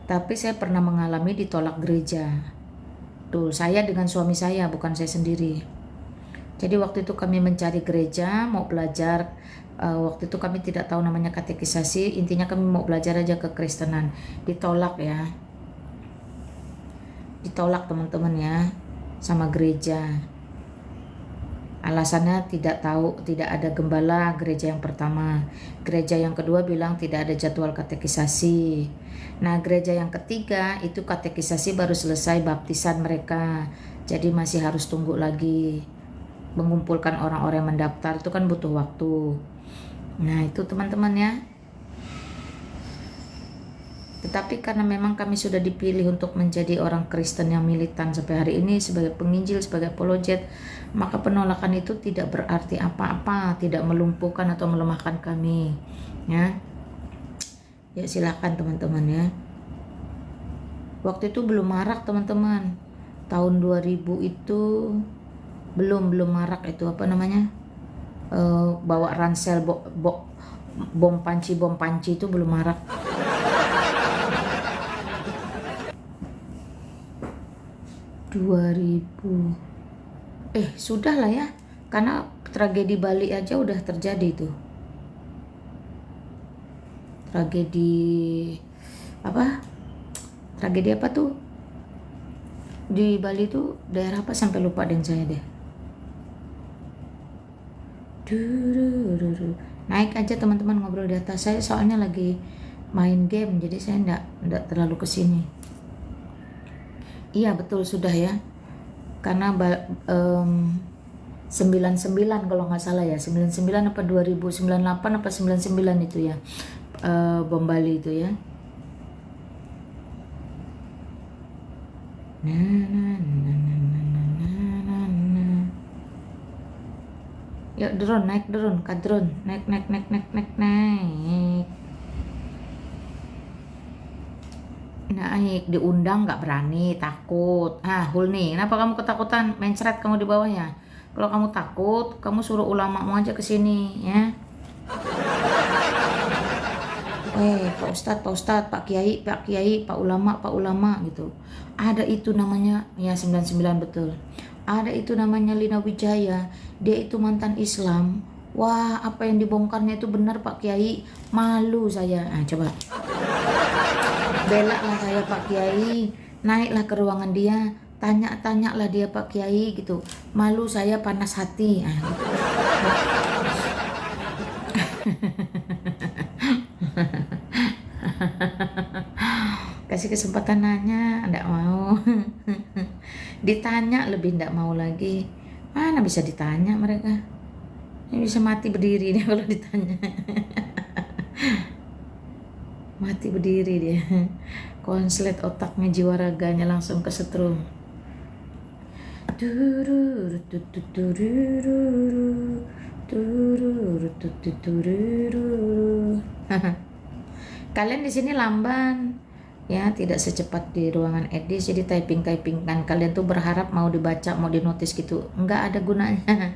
Tapi saya pernah mengalami ditolak gereja. Tuh, saya dengan suami saya, bukan saya sendiri. Jadi waktu itu kami mencari gereja, mau belajar. Waktu itu kami tidak tahu namanya katekisasi, intinya kami mau belajar aja kekristenan. Ditolak ya. Ditolak teman-teman ya, sama gereja. Alasannya tidak tahu, tidak ada gembala gereja yang pertama. Gereja yang kedua bilang tidak ada jadwal katekisasi. Nah, gereja yang ketiga itu katekisasi baru selesai baptisan mereka. Jadi masih harus tunggu lagi. Mengumpulkan orang-orang yang mendaftar itu kan butuh waktu. Nah, itu teman-teman ya. Tetapi karena memang kami sudah dipilih untuk menjadi orang Kristen yang militan sampai hari ini sebagai penginjil, sebagai apologet, maka penolakan itu tidak berarti apa-apa, tidak melumpuhkan atau melemahkan kami. Ya, ya silakan teman-teman ya. Waktu itu belum marak teman-teman. Tahun 2000 itu belum marak itu apa namanya? Bawa ransel bom panci itu belum marak. Sudah lah ya, karena tragedi Bali aja udah terjadi tuh. Tragedi apa tuh di Bali tuh, daerah apa sampai lupa deh saya deh. Naik aja teman-teman, ngobrol di atas. Saya soalnya lagi main game, jadi saya enggak terlalu kesini. Iya betul sudah ya, karena 99 kalau nggak salah ya, 99 apa 2098 apa 99 itu ya, bom Bali itu ya. Yuk drone, naik drone, kak drone, naik. Naik, diundang nggak berani, takut. Hulni, kenapa kamu ketakutan? Mencret kamu di bawahnya. Kalau kamu takut, kamu suruh ulamamu aja ke sini, ya. Pak Ustadz, Pak Kiai, Pak Ulama gitu. Ada itu namanya, ya 99 betul. Ada itu namanya Lina Wijaya. Dia itu mantan Islam. Wah, apa yang dibongkarnya itu benar Pak Kiai. Malu saya. Coba. Bela lah saya Pak Kiai, naiklah ke ruangan dia, tanya-tanyalah dia Pak Kiai gitu. Malu saya, panas hati. Gitu. Kasih kesempatan nanya, enggak mau. Ditanya lebih enggak mau lagi. Mana bisa ditanya mereka? Ini bisa mati berdiri dia kalau ditanya. Mati berdiri dia, konslet otaknya, jiwa raganya langsung kesetrum. Kalian di sini lamban ya, tidak secepat di ruangan edis, jadi typing kan kalian tuh berharap mau dibaca, mau dinotis gitu, nggak ada gunanya.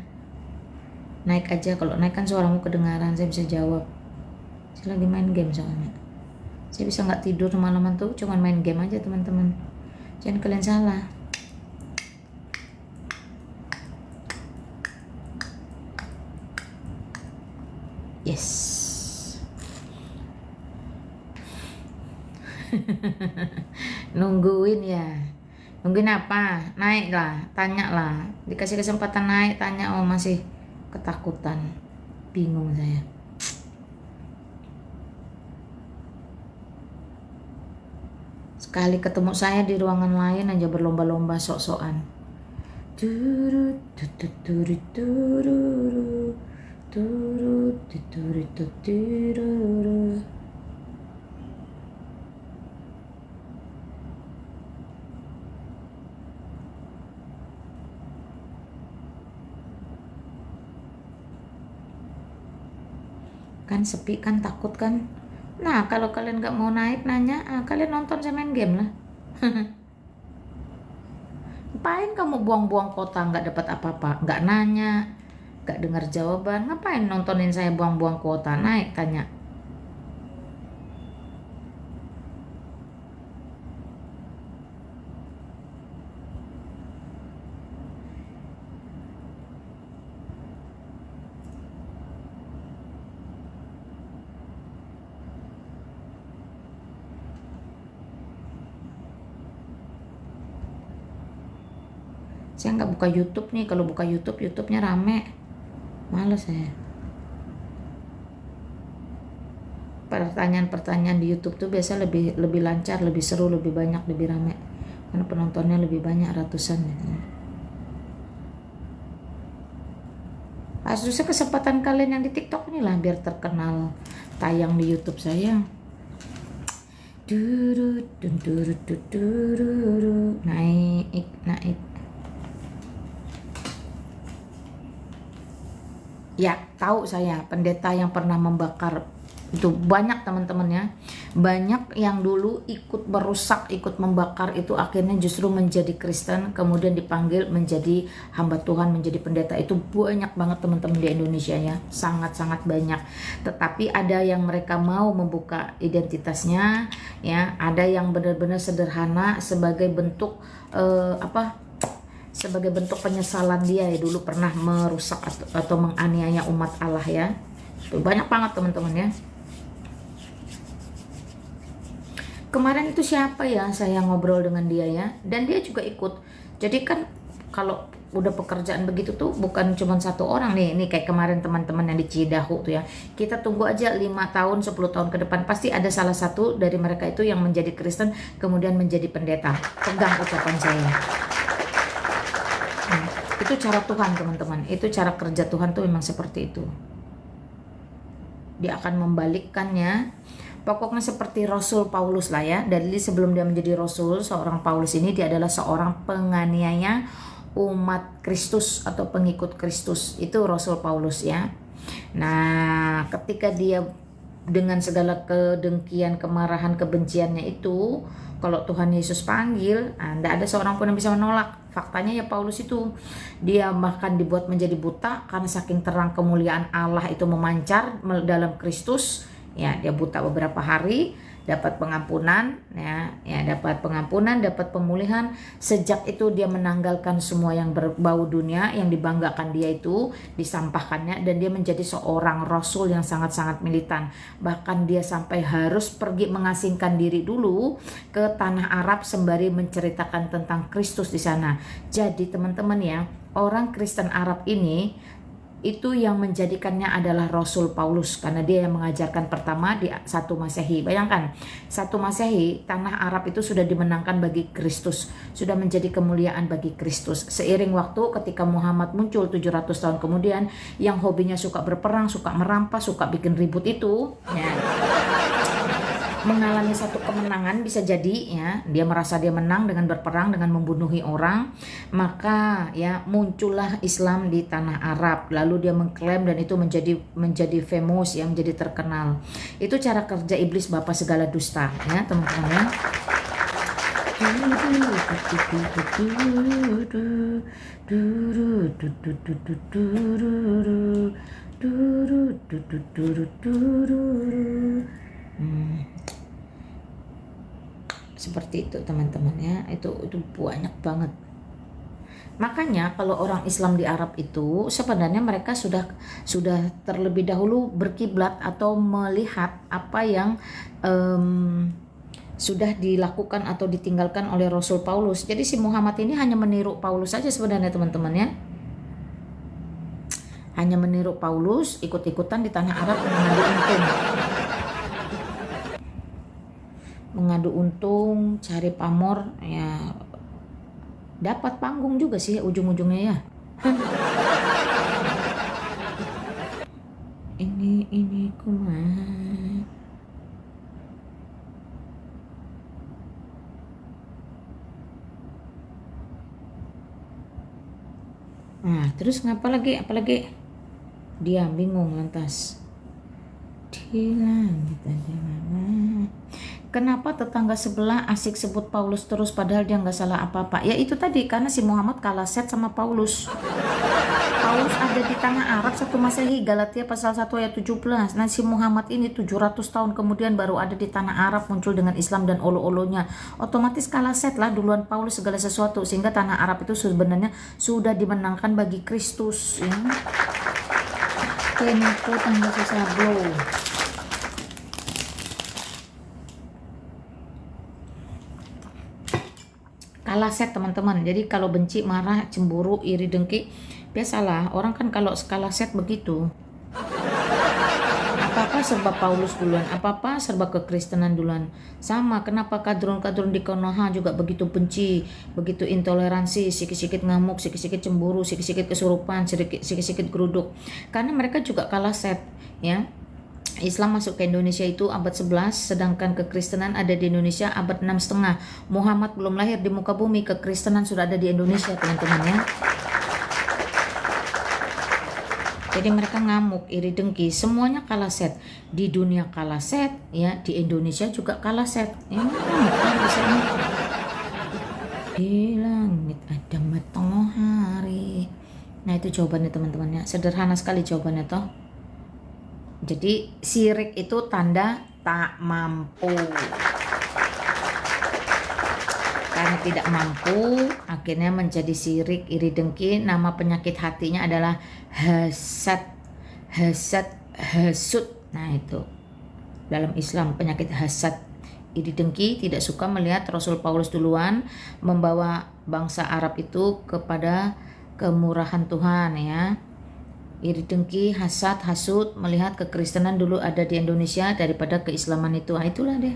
Naik aja, kalau naik kan suaramu kedengaran, saya bisa jawab. Saya lagi main game soalnya. Saya bisa nggak tidur malaman tuh cuman main game aja teman-teman, jangan kalian salah. Yes. Nungguin ya, nungguin apa? Naik lah, tanya lah, dikasih kesempatan naik, tanya. Oh masih ketakutan, bingung saya. Sekali ketemu saya di ruangan lain aja berlomba-lomba sok-sokan. Kan sepi kan, takut kan. Nah, kalau kalian nggak mau naik, nanya, kalian nonton saya main game lah. Ngapain kamu buang-buang kota, nggak dapat apa-apa, nggak nanya, nggak dengar jawaban, ngapain nontonin saya buang-buang kuota? Naik, tanya. Saya nggak buka YouTube nih. Kalau buka YouTube, YouTube-nya rame. Males saya. Pertanyaan-pertanyaan di YouTube tuh biasa lebih lancar, lebih seru, lebih banyak, lebih rame. Karena penontonnya lebih banyak, ratusan. Harusnya kesempatan kalian yang di TikTok inilah biar terkenal tayang di YouTube saya. Naik. Ya, tahu saya pendeta yang pernah membakar itu banyak teman-temannya, banyak yang dulu ikut merusak, ikut membakar itu akhirnya justru menjadi Kristen, kemudian dipanggil menjadi hamba Tuhan, menjadi pendeta. Itu banyak banget teman-teman di Indonesia ya, sangat-sangat banyak. Tetapi ada yang mereka mau membuka identitasnya ya, ada yang benar-benar sederhana sebagai bentuk sebagai bentuk penyesalan dia ya dulu pernah merusak atau menganiaya umat Allah ya. Banyak banget teman-teman ya. Kemarin itu siapa ya saya ngobrol dengan dia ya, dan dia juga ikut. Jadi kan kalau udah pekerjaan begitu tuh bukan cuma satu orang nih. Ini kayak kemarin teman-teman yang di Cidahu tuh ya. Kita tunggu aja 5 tahun, 10 tahun ke depan pasti ada salah satu dari mereka itu yang menjadi Kristen kemudian menjadi pendeta. Pegang ucapan saya. Nah, itu cara Tuhan teman-teman. Itu cara kerja Tuhan tuh memang seperti itu. Dia akan membalikkannya. Pokoknya seperti Rasul Paulus lah ya. Dari sebelum dia menjadi Rasul, seorang Paulus ini dia adalah seorang penganiaya umat Kristus atau pengikut Kristus. Itu Rasul Paulus ya. Nah, ketika dia dengan segala kedengkian, kemarahan, kebenciannya itu, kalau Tuhan Yesus panggil, tidak ada seorang pun yang bisa menolak. Faktanya ya Paulus itu, dia bahkan dibuat menjadi buta karena saking terang kemuliaan Allah itu memancar dalam Kristus. Ya, dia buta beberapa hari, dapat pengampunan, dapat pengampunan, dapat pemulihan. Sejak itu dia menanggalkan semua yang berbau dunia, yang dibanggakan dia itu disampahkannya, dan dia menjadi seorang rasul yang sangat-sangat militan. Bahkan dia sampai harus pergi mengasingkan diri dulu ke tanah Arab sembari menceritakan tentang Kristus di sana. Jadi teman-teman ya, orang Kristen Arab ini itu yang menjadikannya adalah Rasul Paulus, karena dia yang mengajarkan pertama di 1 Masehi. Bayangkan 1 Masehi tanah Arab itu sudah dimenangkan bagi Kristus, sudah menjadi kemuliaan bagi Kristus. Seiring waktu ketika Muhammad muncul 700 tahun kemudian, yang hobinya suka berperang, suka merampas, suka bikin ribut itu ya, mengalami satu kemenangan, bisa jadi ya dia merasa dia menang dengan berperang, dengan membunuhi orang. Maka ya muncullah Islam di tanah Arab, lalu dia mengklaim dan itu menjadi famous ya, menjadi terkenal. Itu cara kerja iblis, bapak segala dusta ya teman-teman ya. Seperti itu teman-teman ya, itu banyak banget. Makanya kalau orang Islam di Arab itu sebenarnya mereka sudah terlebih dahulu berkiblat atau melihat apa yang sudah dilakukan atau ditinggalkan oleh Rasul Paulus. Jadi si Muhammad ini hanya meniru Paulus saja sebenarnya teman-teman ya. Hanya meniru Paulus, ikut-ikutan di tanah Arab mengadu untung, cari pamor ya, dapat panggung juga sih ujung-ujungnya ya. ini kumat. Nah, terus apalagi dia bingung lantas. Di langit ada mana? Kenapa tetangga sebelah asik sebut Paulus terus padahal dia nggak salah apa-apa? Ya itu tadi, karena si Muhammad kalah set sama Paulus. Paulus ada di tanah Arab 1 Masehi, Galatia pasal 1 ayat 17. Nah si Muhammad ini 700 tahun kemudian baru ada di tanah Arab, muncul dengan Islam dan olo-olonya. Otomatis kalah set lah duluan Paulus segala sesuatu, sehingga tanah Arab itu sebenarnya sudah dimenangkan bagi Kristus ya. Kenapa tangga sesablo? kalah set teman-teman. Jadi kalau benci, marah, cemburu, iri, dengki, biasalah orang kan kalau skala set begitu. Apa-apa serba Paulus duluan, apa-apa serba kekristenan duluan. Sama, kenapa kadrun-kadrun di Konoha juga begitu benci, begitu intoleransi, sikit-sikit ngamuk, sikit-sikit cemburu, sikit-sikit kesurupan, sikit-sikit geruduk. Karena mereka juga kalah set, ya. Islam masuk ke Indonesia itu abad 11, sedangkan kekristenan ada di Indonesia abad 6,5. Muhammad belum lahir di muka bumi, kekristenan sudah ada di Indonesia, teman-teman, ya. Jadi mereka ngamuk, iri, dengki, semuanya kalah set. Di dunia kalah set, ya, di Indonesia juga kalah set. Ya, ngamuk kan bisa ini. Di langit ada matahari. Nah, itu jawabannya teman-teman, ya. Sederhana sekali jawabannya toh. Jadi sirik itu tanda tak mampu. Karena tidak mampu, akhirnya menjadi sirik, iri, dengki. Nama penyakit hatinya adalah hasad, hasud. Nah, itu dalam Islam penyakit hasad, iri, dengki. Tidak suka melihat Rasul Paulus duluan membawa bangsa Arab itu kepada kemurahan Tuhan, ya. Iri, dengki, hasad, hasud, melihat kekristenan dulu ada di Indonesia daripada keislaman itu. Nah, itulah deh.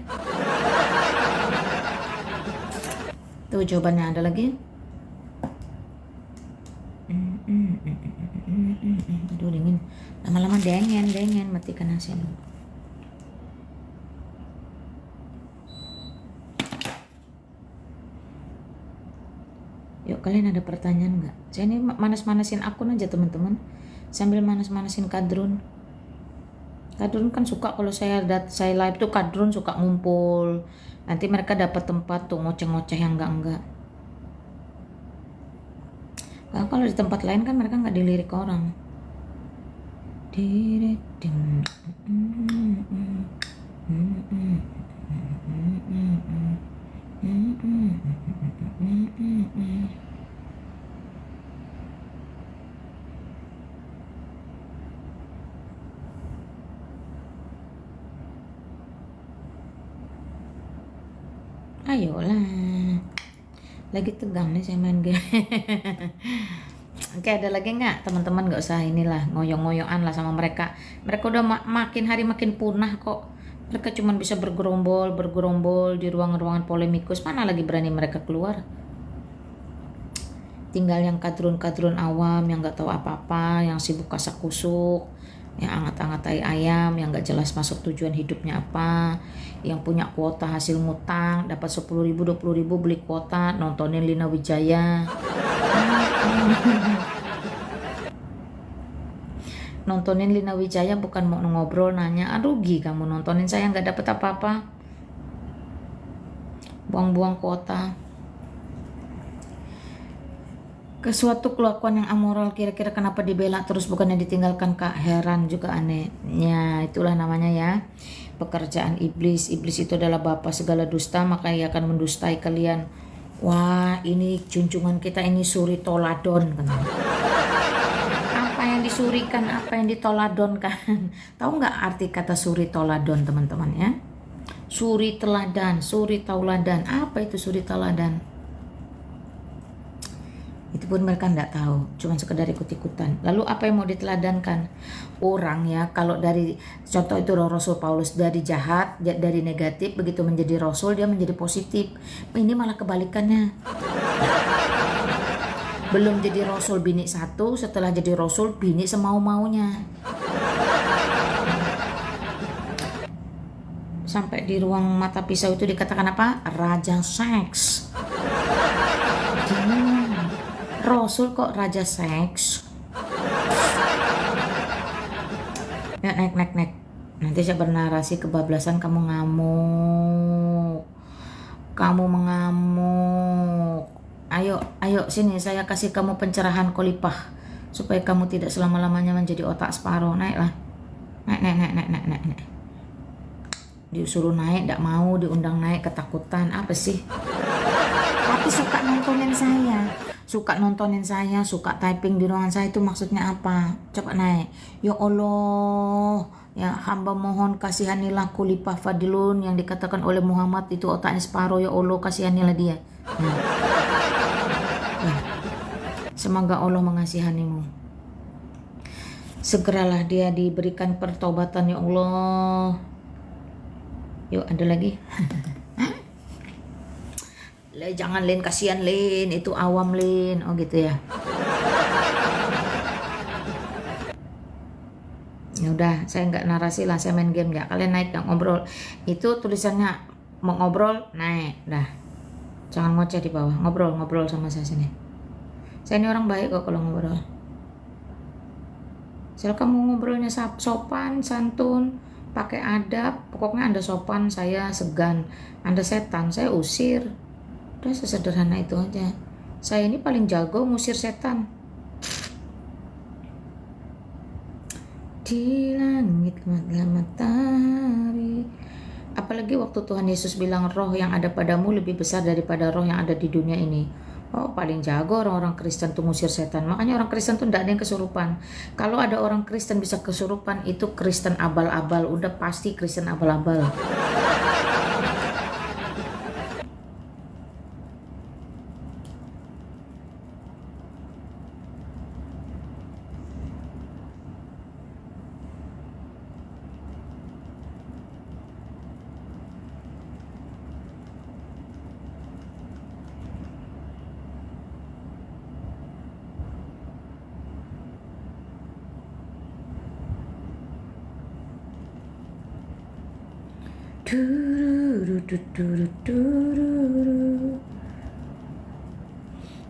Tuh jawabannya, ada lagi. Aduh dingin. Lama-lama dingin, matikan AC dulu. Yuk, kalian ada pertanyaan nggak? Saya ini manas-manasin akun aja teman-teman, sambil manas-manasin kadrun. Kadrun kan suka kalau saya live tuh kadrun suka ngumpul. Nanti mereka dapat tempat tuh ngoceh-ngoceh yang enggak. Nah, kalau di tempat lain kan mereka nggak dilirik orang. Ayolah, lagi tegang nih saya main game. Oke, ada lagi nggak teman-teman? Nggak usah inilah ngoyong-ngoyoan lah sama mereka. Mereka udah makin hari makin punah kok. Mereka cuma bisa bergerombol di ruang-ruangan polemikus. Mana lagi berani mereka keluar? Tinggal yang kadrun-kadrun awam yang nggak tahu apa-apa, yang sibuk kasak kusuk, yang angat-angat tai ayam, yang nggak jelas masuk tujuan hidupnya apa, yang punya kuota hasil ngutang, dapat 10.000, 20.000 beli kuota, nontonin Lina Wijaya. Nontonin Lina Wijaya bukan mau ngobrol, nanya, rugi kamu nontonin saya nggak dapat apa-apa, buang-buang kuota. Ke suatu kelakuan yang amoral, kira-kira kenapa dibela terus bukannya ditinggalkan, Kak? Heran juga, anehnya. Itulah namanya, ya, pekerjaan iblis. Iblis itu adalah bapa segala dusta, maka ia akan mendustai kalian. Wah, ini junjungan kita ini suri toladon, kan? Apa yang disurikan, apa yang ditoladonkan? Tahu nggak arti kata suri toladon, teman-teman, ya? Suri teladan, suri tauladan. Apa itu suri teladan? Itu pun mereka nggak tahu, cuma sekedar ikut-ikutan. Lalu apa yang mau diteladankan? Orang, ya, kalau dari contoh itu Rasul Paulus dari jahat, dari negatif, begitu menjadi Rasul dia menjadi positif. Ini malah kebalikannya. Belum jadi Rasul bini satu, setelah jadi Rasul bini semau-maunya. Sampai di ruang mata pisau itu dikatakan apa? Raja seks. Rasul kok raja seks? Ya, naik. Nanti saya bernarasi kebablasan, kamu ngamuk. Kamu mengamuk. Ayo sini, saya kasih kamu pencerahan kolipah supaya kamu tidak selama-lamanya menjadi otak separuh. Naiklah. Naik. Disuruh naik, tidak mau, diundang naik, ketakutan. Apa sih? Tapi suka nontonin saya, suka typing di ruangan saya, itu maksudnya apa? Coba naik. Ya Allah, Ya, hamba mohon kasihanilah Kulipah Fadilun yang dikatakan oleh Muhammad itu otaknya separuh, ya Allah kasihanilah dia. Nah, semoga Allah mengasihanimu. Segeralah dia diberikan pertobatan ya Allah. Yuk ada lagi. Jangan Lin, kasihan Lin, itu awam Lin. Oh gitu ya. Ya udah, saya nggak narasi lah, saya main game ya. Kalian naik nggak ngobrol. Itu tulisannya mau ngobrol naik, dah. Jangan ngoceh di bawah, ngobrol sama saya sini. Saya ini orang baik kok kalau ngobrol. Silakan mau ngobrolnya sopan, santun, pakai adab. Pokoknya Anda sopan, saya segan. Anda setan, saya usir. Udah sesederhana itu aja. Saya ini paling jago ngusir setan. Di langit matahari. Apalagi waktu Tuhan Yesus bilang roh yang ada padamu lebih besar daripada roh yang ada di dunia ini. Oh, paling jago orang-orang Kristen tuh ngusir setan. Makanya orang Kristen tuh tidak ada yang kesurupan. Kalau ada orang Kristen bisa kesurupan, itu Kristen abal-abal. Udah pasti Kristen abal-abal.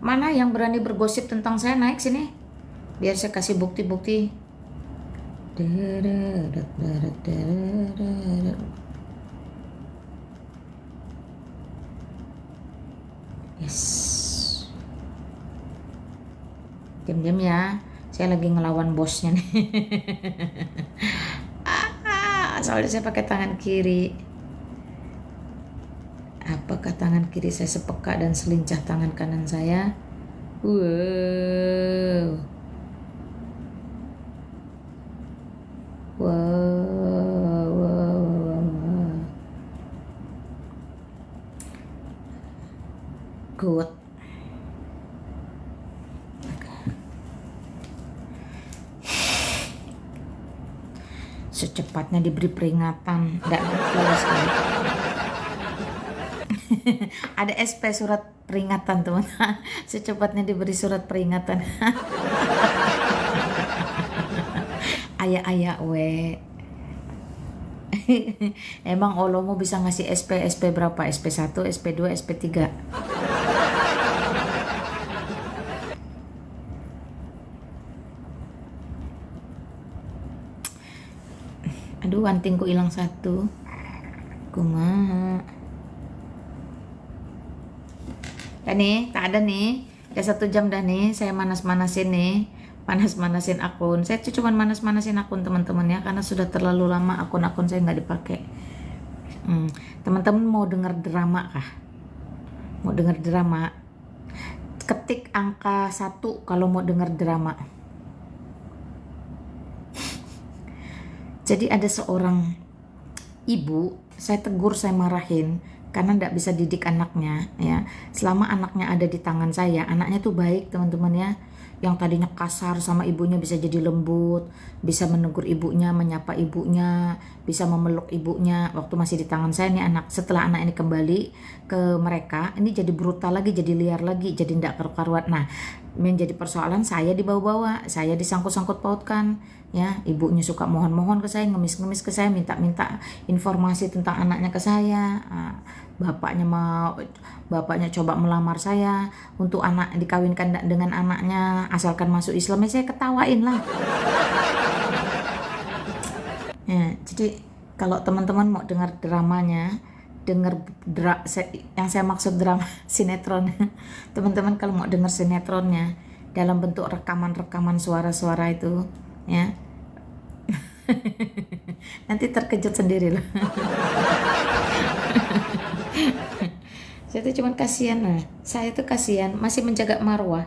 Mana yang berani bergosip tentang saya, naik sini biar saya kasih bukti-bukti. Yes, diam-diam ya, saya lagi ngelawan bosnya nih. Soalnya saya pakai tangan kiri. Apakah tangan kiri saya sepeka dan selincah tangan kanan saya? Wow. Good. Secepatnya diberi peringatan, tidak jelas sekali. Ada SP surat peringatan teman-teman. Secepatnya diberi surat peringatan. Ayah we. Emang Olomu bisa ngasih SP berapa? SP1, SP2, SP3. Aduh, antingku hilang satu. Kumaha. Dan nih, tak ada nih. Udah 1 jam dah nih, saya manas-manasin nih. Manas-manasin akun. Saya cuma manas-manasin akun teman-teman ya, karena sudah terlalu lama akun-akun saya nggak dipakai. Teman-teman mau dengar drama kah? Mau dengar drama? Ketik angka 1 kalau mau dengar drama. Jadi ada seorang ibu, saya tegur, saya marahin karena tidak bisa didik anaknya ya. Selama anaknya ada di tangan saya, anaknya tuh baik teman-teman ya. Yang tadinya kasar sama ibunya bisa jadi lembut, bisa menegur ibunya, menyapa ibunya, bisa memeluk ibunya. Waktu masih di tangan saya nih anak, setelah anak ini kembali ke mereka, ini jadi brutal lagi, jadi liar lagi, jadi tidak karu-karuan. Nah, menjadi persoalan saya dibawa-bawa, saya disangkut-sangkut pautkan. Ya, ibunya suka mohon-mohon ke saya, ngemis-ngemis ke saya, minta-minta informasi tentang anaknya ke saya. Bapaknya coba melamar saya untuk anak dikawinkan dengan anaknya asalkan masuk Islam. Saya ketawain lah. Ya, jadi kalau teman-teman mau dengar dramanya, yang saya maksud drama sinetron. Teman-teman kalau mau dengar sinetronnya dalam bentuk rekaman-rekaman suara-suara itu ya. Nanti terkejut sendiri lah. Saya tuh cuman kasihan lah. Saya tuh kasihan masih menjaga marwah.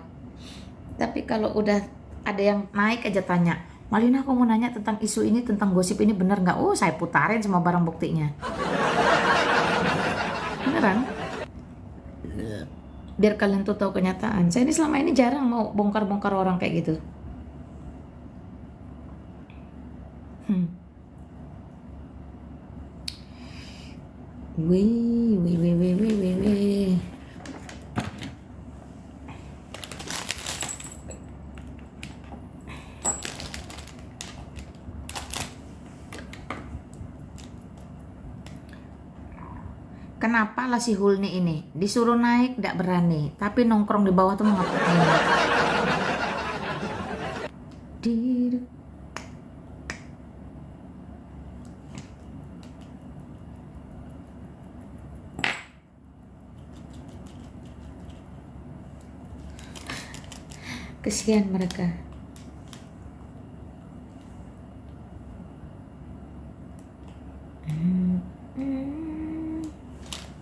Tapi kalau udah ada yang naik aja tanya, Malina, aku mau nanya tentang isu ini, tentang gosip ini, bener nggak? Oh, saya putarin semua barang buktinya. Beneran? Biar kalian tuh tahu kenyataan. Saya ini selama ini jarang mau bongkar-bongkar orang kayak gitu. Wih, wih, wih, wih, wih, wih, wih. Kenapa lah si Hulni ini disuruh naik gak berani, tapi nongkrong di bawah tuh mau ngapain? Di kesian mereka.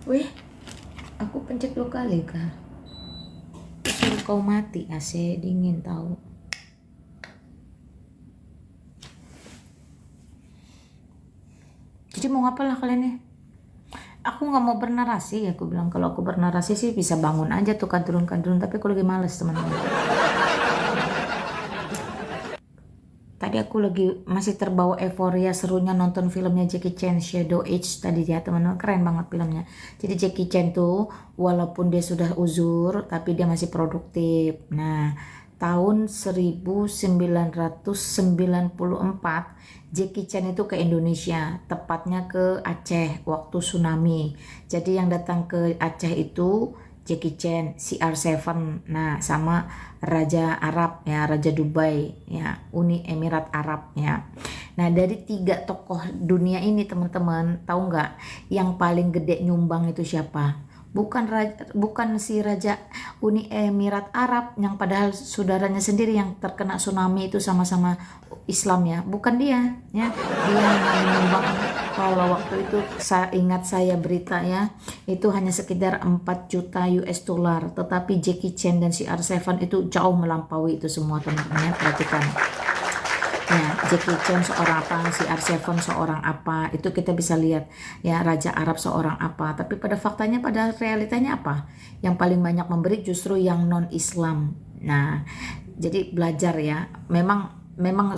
Wih, aku pencet 2 kali kah? Suruh kau mati, AC dingin tahu. Jadi mau ngapalah kalian nih? Aku nggak mau bernarasi, aku bilang kalau aku bernarasi sih bisa bangun aja tuh turun, tapi aku lagi males teman-teman. Tadi aku lagi masih terbawa euforia serunya nonton filmnya Jackie Chan, Shadow Age tadi ya teman-teman, keren banget filmnya. Jadi Jackie Chan tuh walaupun dia sudah uzur tapi dia masih produktif. Nah, tahun 1994 Jackie Chan itu ke Indonesia, tepatnya ke Aceh waktu tsunami. Jadi yang datang ke Aceh itu Jackie Chan, CR7, nah sama Raja Arab ya, Raja Dubai ya, Uni Emirat Arab ya. Nah dari 3 tokoh dunia ini teman-teman, tahu nggak yang paling gede nyumbang itu siapa? Bukan si Raja Uni Emirat Arab yang padahal saudaranya sendiri yang terkena tsunami itu sama-sama Islam ya, bukan dia ya, dia yang menyumbang. Kalau waktu itu saya ingat saya berita ya, itu hanya sekitar 4 juta US dollar, tetapi Jackie Chan dan CR7 itu jauh melampaui itu semua teman-teman ya, perhatikan. Ya, Jackie Chan seorang apa, CR7 seorang apa, itu kita bisa lihat ya, Raja Arab seorang apa, tapi pada faktanya, pada realitanya apa? Yang paling banyak memberi justru yang non-Islam. Nah, jadi belajar ya, memang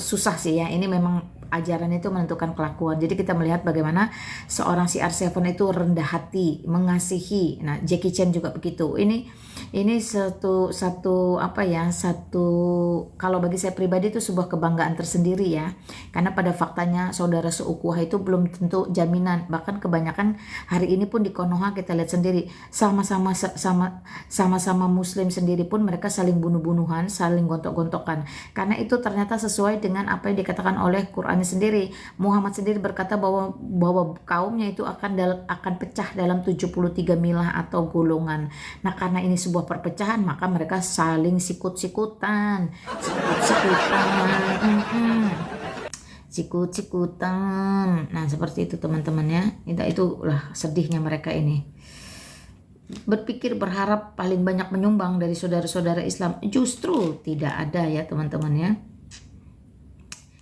susah sih ya, ini memang ajaran itu menentukan kelakuan. Jadi kita melihat bagaimana seorang CR7 itu rendah hati, mengasihi. Nah, Jackie Chan juga begitu. Ini satu apa ya, kalau bagi saya pribadi itu sebuah kebanggaan tersendiri ya, karena pada faktanya saudara seukuah itu belum tentu jaminan. Bahkan kebanyakan hari ini pun di Konoha kita lihat sendiri, sama-sama Muslim sendiri pun mereka saling bunuh-bunuhan, saling gontok-gontokan, karena itu ternyata sesuai dengan apa yang dikatakan oleh Quran sendiri. Muhammad sendiri berkata bahwa kaumnya itu akan pecah dalam 73 milah atau golongan. Nah, karena ini sebuah perpecahan, maka mereka saling sikut-sikutan, sikut-sikutan. Nah, seperti itu teman-teman ya. Itulah sedihnya mereka ini. Berpikir berharap paling banyak menyumbang dari saudara-saudara Islam, justru tidak ada ya teman-teman ya.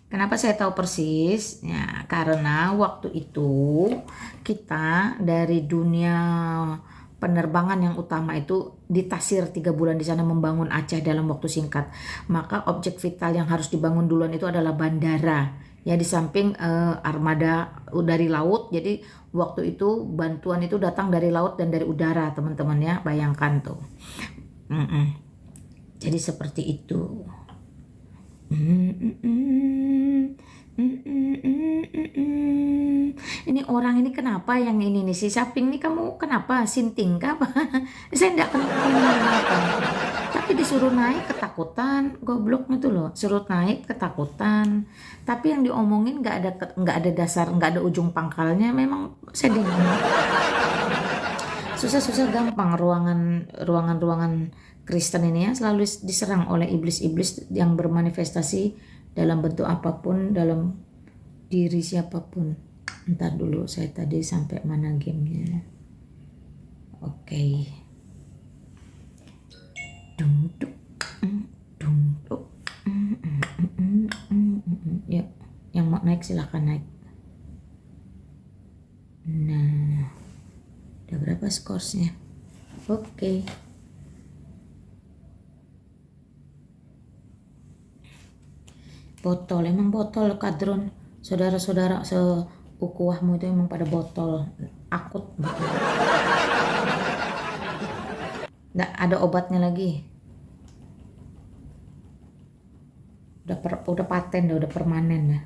Kenapa saya tahu persis? Ya, karena waktu itu kita dari dunia penerbangan yang utama itu ditasir 3 bulan di sana membangun Aceh dalam waktu singkat. Maka objek vital yang harus dibangun duluan itu adalah bandara. Ya, di samping armada dari laut. Jadi waktu itu bantuan itu datang dari laut dan dari udara, teman-teman ya. Bayangkan tuh. Jadi seperti itu. Ini orang ini kenapa yang ini nih, si Saping nih, kamu kenapa sinting kah apa? Saya enggak kenapa, tapi disuruh naik ketakutan, gobloknya tuh loh, suruh naik ketakutan, tapi yang diomongin nggak ada dasar, nggak ada ujung pangkalnya. Memang sedih, susah gampang ruangan Kristen ini ya selalu diserang oleh iblis-iblis yang bermanifestasi dalam bentuk apapun, dalam diri siapapun. Ntar dulu, saya tadi sampai mana gamenya? Oke. Dung, dung, dung, dung. silahkan naik. Nah, udah berapa skorsnya? Oke. Botol, emang botol kadron. Saudara-saudara seukuhmu itu emang pada botol. Akut. Nggak ada obatnya lagi. Udah paten dah, udah permanen dah.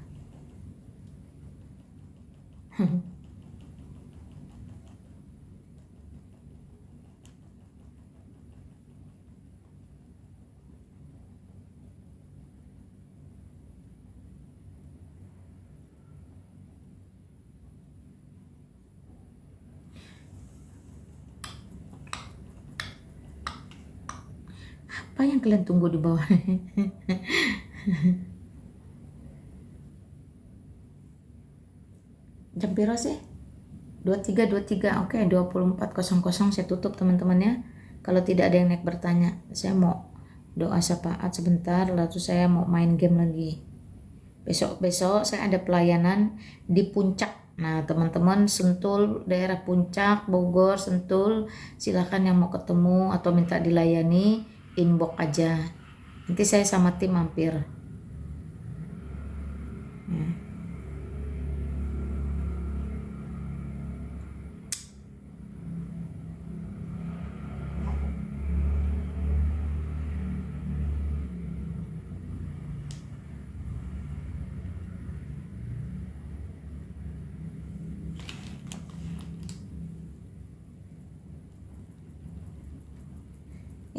Apa yang kalian tunggu di bawah? Jam piro sih? 23.23. Oke, 24.00 saya tutup teman-teman ya. Kalau tidak ada yang naik bertanya, saya mau doa syafaat sebentar, lalu saya mau main game lagi. Besok saya ada pelayanan di Puncak. Nah, teman-teman Sentul, daerah Puncak, Bogor, Sentul, silakan yang mau ketemu atau minta dilayani, inbox aja. Nanti saya sama tim mampir. Ya.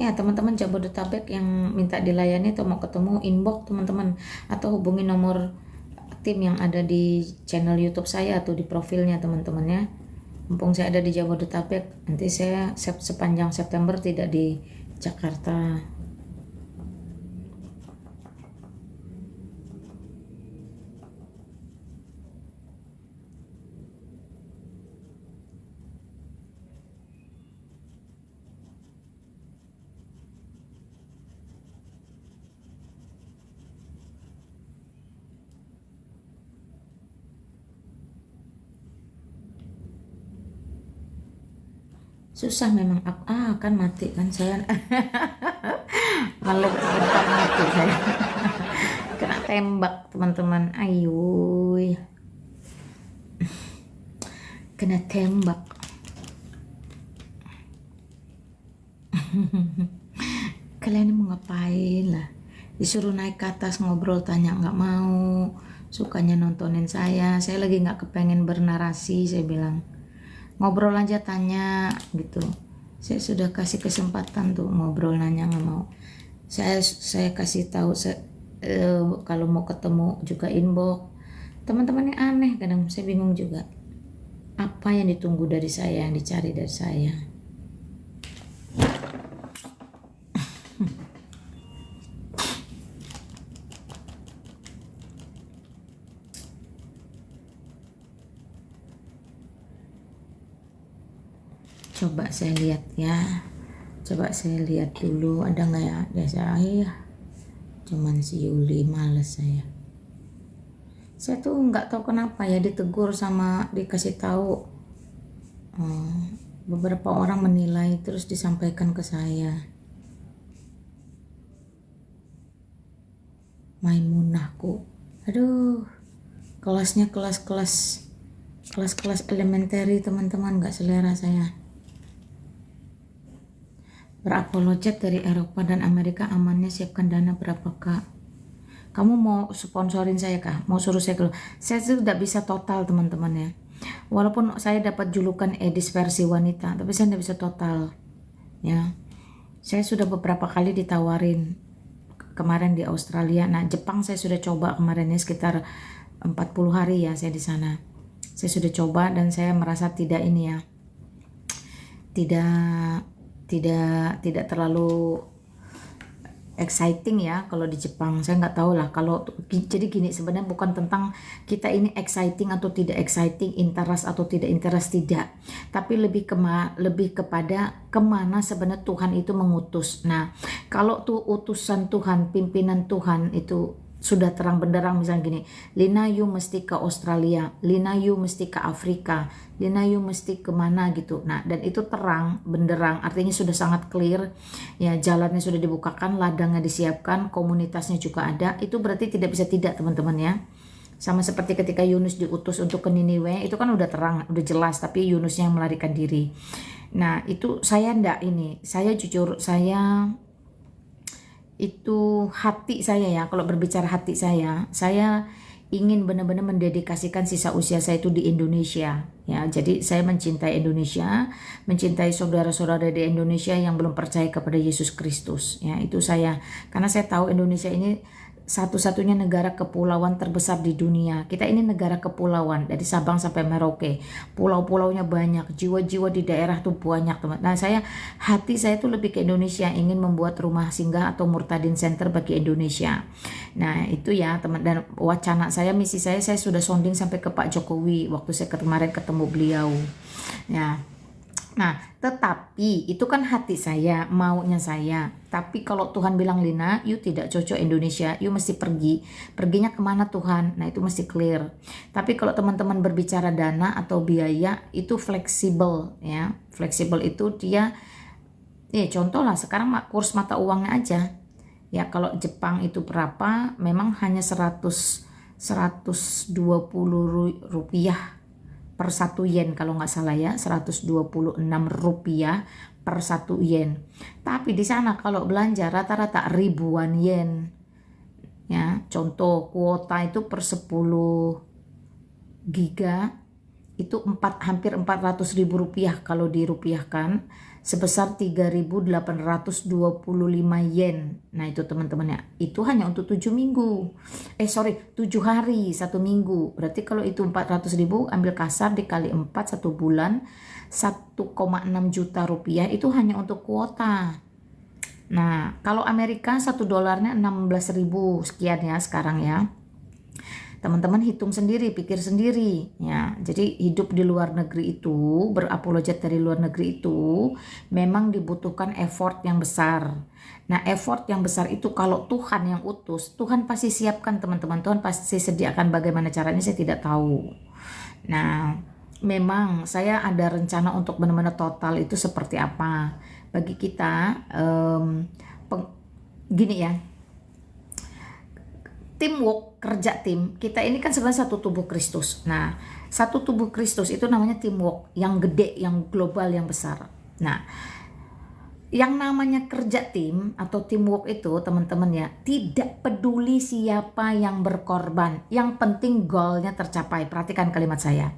Ya, teman-teman Jabodetabek yang minta dilayani atau mau ketemu, inbox teman-teman, atau hubungi nomor tim yang ada di channel YouTube saya atau di profilnya teman-teman ya. Mumpung saya ada di Jabodetabek, nanti saya sepanjang September tidak di Jakarta. Susah memang, kan mati kan saya. Ngeluk bentar mati saya. Kena tembak teman-teman, ayuy. Kena tembak. Kalian ini mau ngapain lah? Disuruh naik ke atas ngobrol tanya nggak mau, sukanya nontonin saya lagi nggak kepengen bernarasi, saya bilang ngobrol aja tanya gitu. Saya sudah kasih kesempatan tuh ngobrol nanya nggak mau. Saya kasih tahu kalau mau ketemu juga inbox. Teman-teman yang aneh kadang saya bingung juga. Apa yang ditunggu dari saya, yang dicari dari saya? Coba saya lihat ya. Coba saya lihat dulu ada nggak ya. Saya cuman si Yuli, males saya. Saya tuh nggak tahu kenapa ya ditegur sama dikasih tahu. Beberapa orang menilai terus disampaikan ke saya. Maimunahku. Aduh. Kelasnya kelas elementary teman-teman, nggak selera saya. Berapologet dari Eropa dan Amerika amannya, siapkan dana berapa kak? Kamu mau sponsorin saya kah? Mau suruh saya keluar? Saya tidak bisa total teman-teman ya. Walaupun saya dapat julukan Edis versi wanita, tapi saya tidak bisa total ya. Saya sudah beberapa kali ditawarin kemarin di Australia. Nah, Jepang saya sudah coba kemarin ya, sekitar 40 hari ya saya di sana. Saya sudah coba dan saya merasa tidak ini ya. Tidak terlalu exciting ya kalau di Jepang. Saya nggak tahu lah kalau jadi gini, sebenarnya bukan tentang kita ini exciting atau tidak exciting, interest atau tidak interest, tidak, tapi lebih kepada kemana sebenarnya Tuhan itu mengutus. Nah, kalau tuh utusan Tuhan, pimpinan Tuhan itu sudah terang benderang, misalnya gini, Lina you mesti ke Australia, Lina you mesti ke Afrika, Lina you mesti kemana gitu. Nah, dan itu terang benderang, artinya sudah sangat clear ya, jalannya sudah dibukakan, ladangnya disiapkan, komunitasnya juga ada. Itu berarti tidak bisa tidak, teman-teman ya. Sama seperti ketika Yunus diutus untuk ke Niniwe, itu kan udah terang, udah jelas, tapi Yunusnya yang melarikan diri. Nah, itu saya ndak ini, saya jujur, saya itu hati saya ya, kalau berbicara hati saya ingin benar-benar mendedikasikan sisa usia saya itu di Indonesia ya. Jadi saya mencintai Indonesia, mencintai saudara-saudara di Indonesia yang belum percaya kepada Yesus Kristus ya. Itu saya, karena saya tahu Indonesia ini satu-satunya negara kepulauan terbesar di dunia. Kita ini negara kepulauan dari Sabang sampai Merauke. Pulau-pulaunya banyak, jiwa-jiwa di daerah tuh banyak, teman. Nah, hati saya tuh lebih ke Indonesia, ingin membuat rumah singgah atau Murtadin Center bagi Indonesia. Nah, itu ya, teman. Dan wacana saya, misi saya sudah sounding sampai ke Pak Jokowi waktu saya kemarin ketemu beliau. Ya. Nah, tetapi itu kan hati saya, maunya saya. Tapi kalau Tuhan bilang, Lina, you tidak cocok Indonesia, you mesti pergi. Perginya kemana Tuhan? Nah, itu mesti clear. Tapi kalau teman-teman berbicara dana atau biaya, itu fleksibel ya. Fleksibel itu dia, contoh lah sekarang kurs mata uangnya aja. Ya, kalau Jepang itu berapa? Memang hanya 120 rupiah per 1 yen kalau nggak salah ya, 126 rupiah per 1 yen. Tapi di sana kalau belanja rata-rata ribuan yen. Ya, contoh kuota itu per 10 giga itu hampir 400.000 rupiah kalau dirupiahkan, sebesar 3.825 yen. Nah, itu teman-teman ya, itu hanya untuk 7 minggu. 7 hari 1 minggu. Berarti kalau itu 400.000, ambil kasar dikali 4 1 bulan, 1,6 juta rupiah itu hanya untuk kuota. Nah, kalau Amerika 1 dolarnya 16.000 sekian ya sekarang ya. Teman-teman hitung sendiri, pikir sendiri ya. Jadi hidup di luar negeri itu, berapologet dari luar negeri itu memang dibutuhkan effort yang besar. Nah, effort yang besar itu kalau Tuhan yang utus, Tuhan pasti siapkan teman-teman. Tuhan pasti sediakan, bagaimana caranya saya tidak tahu. Nah, memang saya ada rencana untuk benar-benar total itu seperti apa. Bagi kita gini ya, teamwork, kerja tim, kita ini kan sebenarnya satu tubuh Kristus. Nah, satu tubuh Kristus itu namanya teamwork, yang gede, yang global, yang besar. Nah, yang namanya kerja tim atau teamwork itu teman-teman ya, tidak peduli siapa yang berkorban, yang penting goalnya tercapai. Perhatikan kalimat saya.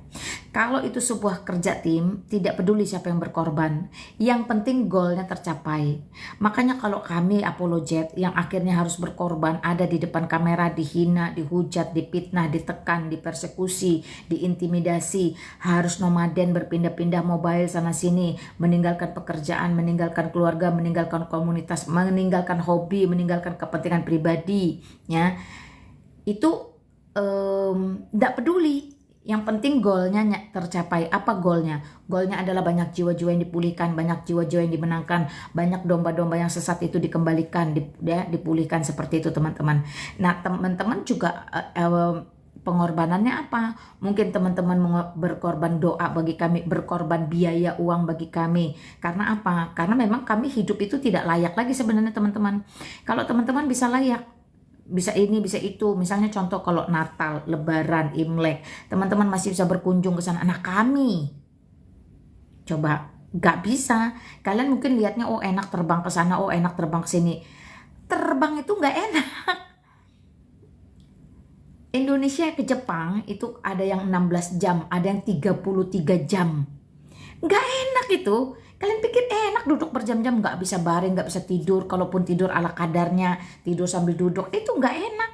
Kalau itu sebuah kerja tim, tidak peduli siapa yang berkorban, yang penting goalnya tercapai. Makanya kalau kami apologet yang akhirnya harus berkorban, ada di depan kamera, dihina, dihujat, dipitnah, ditekan, dipersekusi, diintimidasi, harus nomaden, berpindah-pindah mobile sana sini, meninggalkan pekerjaan, meninggalkan keluarga, meninggalkan komunitas, meninggalkan hobi, meninggalkan kepentingan pribadi ya, itu tidak peduli. Yang penting goalnya tercapai. Apa goalnya? Goalnya adalah banyak jiwa-jiwa yang dipulihkan, banyak jiwa-jiwa yang dimenangkan, banyak domba-domba yang sesat itu dikembalikan, dipulihkan, seperti itu teman-teman. Nah, teman-teman juga pengorbanannya apa? Mungkin teman-teman berkorban doa bagi kami, berkorban biaya uang bagi kami. Karena apa? Karena memang kami hidup itu tidak layak lagi sebenarnya teman-teman. Kalau teman-teman bisa layak, bisa ini, bisa itu. Misalnya contoh kalau Natal, Lebaran, Imlek, teman-teman masih bisa berkunjung ke sana. Nah, kami coba gak bisa. Kalian mungkin lihatnya, oh enak terbang ke sana, oh enak terbang ke sini. Terbang itu gak enak. Indonesia ke Jepang itu ada yang 16 jam, ada yang 33 jam. Gak enak itu. Kalian pikir enak duduk berjam-jam, gak bisa baring, gak bisa tidur. Kalaupun tidur ala kadarnya, tidur sambil duduk, itu gak enak.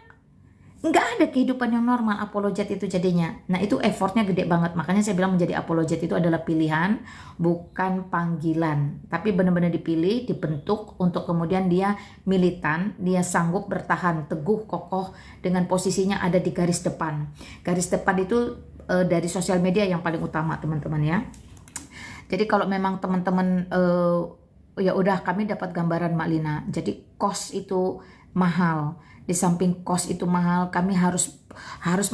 Gak ada kehidupan yang normal apologet itu jadinya. Nah, itu effortnya gede banget. Makanya saya bilang menjadi apologet itu adalah pilihan, bukan panggilan. Tapi benar-benar dipilih, dibentuk untuk kemudian dia militan, dia sanggup bertahan teguh, kokoh dengan posisinya ada di garis depan. Garis depan itu dari sosial media yang paling utama teman-teman ya. Jadi kalau memang teman-teman ya udah, kami dapat gambaran Mak Lina. Jadi cost itu mahal. Di samping kos itu mahal, kami harus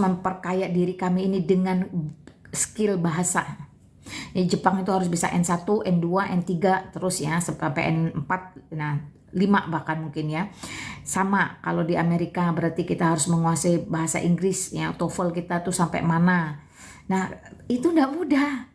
memperkaya diri kami ini dengan skill bahasa. Di Jepang itu harus bisa N1, N2, N3 terus ya sampai N4, nah 5 bahkan mungkin ya. Sama kalau di Amerika berarti kita harus menguasai bahasa Inggris ya, TOEFL kita tuh sampai mana. Nah, itu enggak mudah.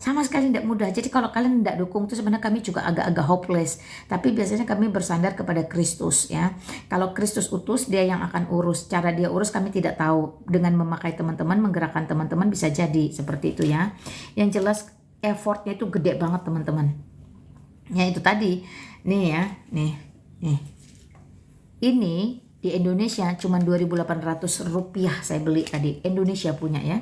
Sama sekali tidak mudah. Jadi kalau kalian tidak dukung tuh sebenarnya kami juga agak-agak hopeless. Tapi biasanya kami bersandar kepada Kristus ya. Kalau Kristus utus, dia yang akan urus. Cara dia urus kami tidak tahu. Dengan memakai teman-teman, menggerakkan teman-teman bisa jadi seperti itu ya. Yang jelas effortnya itu gede banget teman-teman. Ya itu tadi. Nih ya, nih. Ini di Indonesia cuma 2.800 rupiah saya beli tadi. Indonesia punya ya.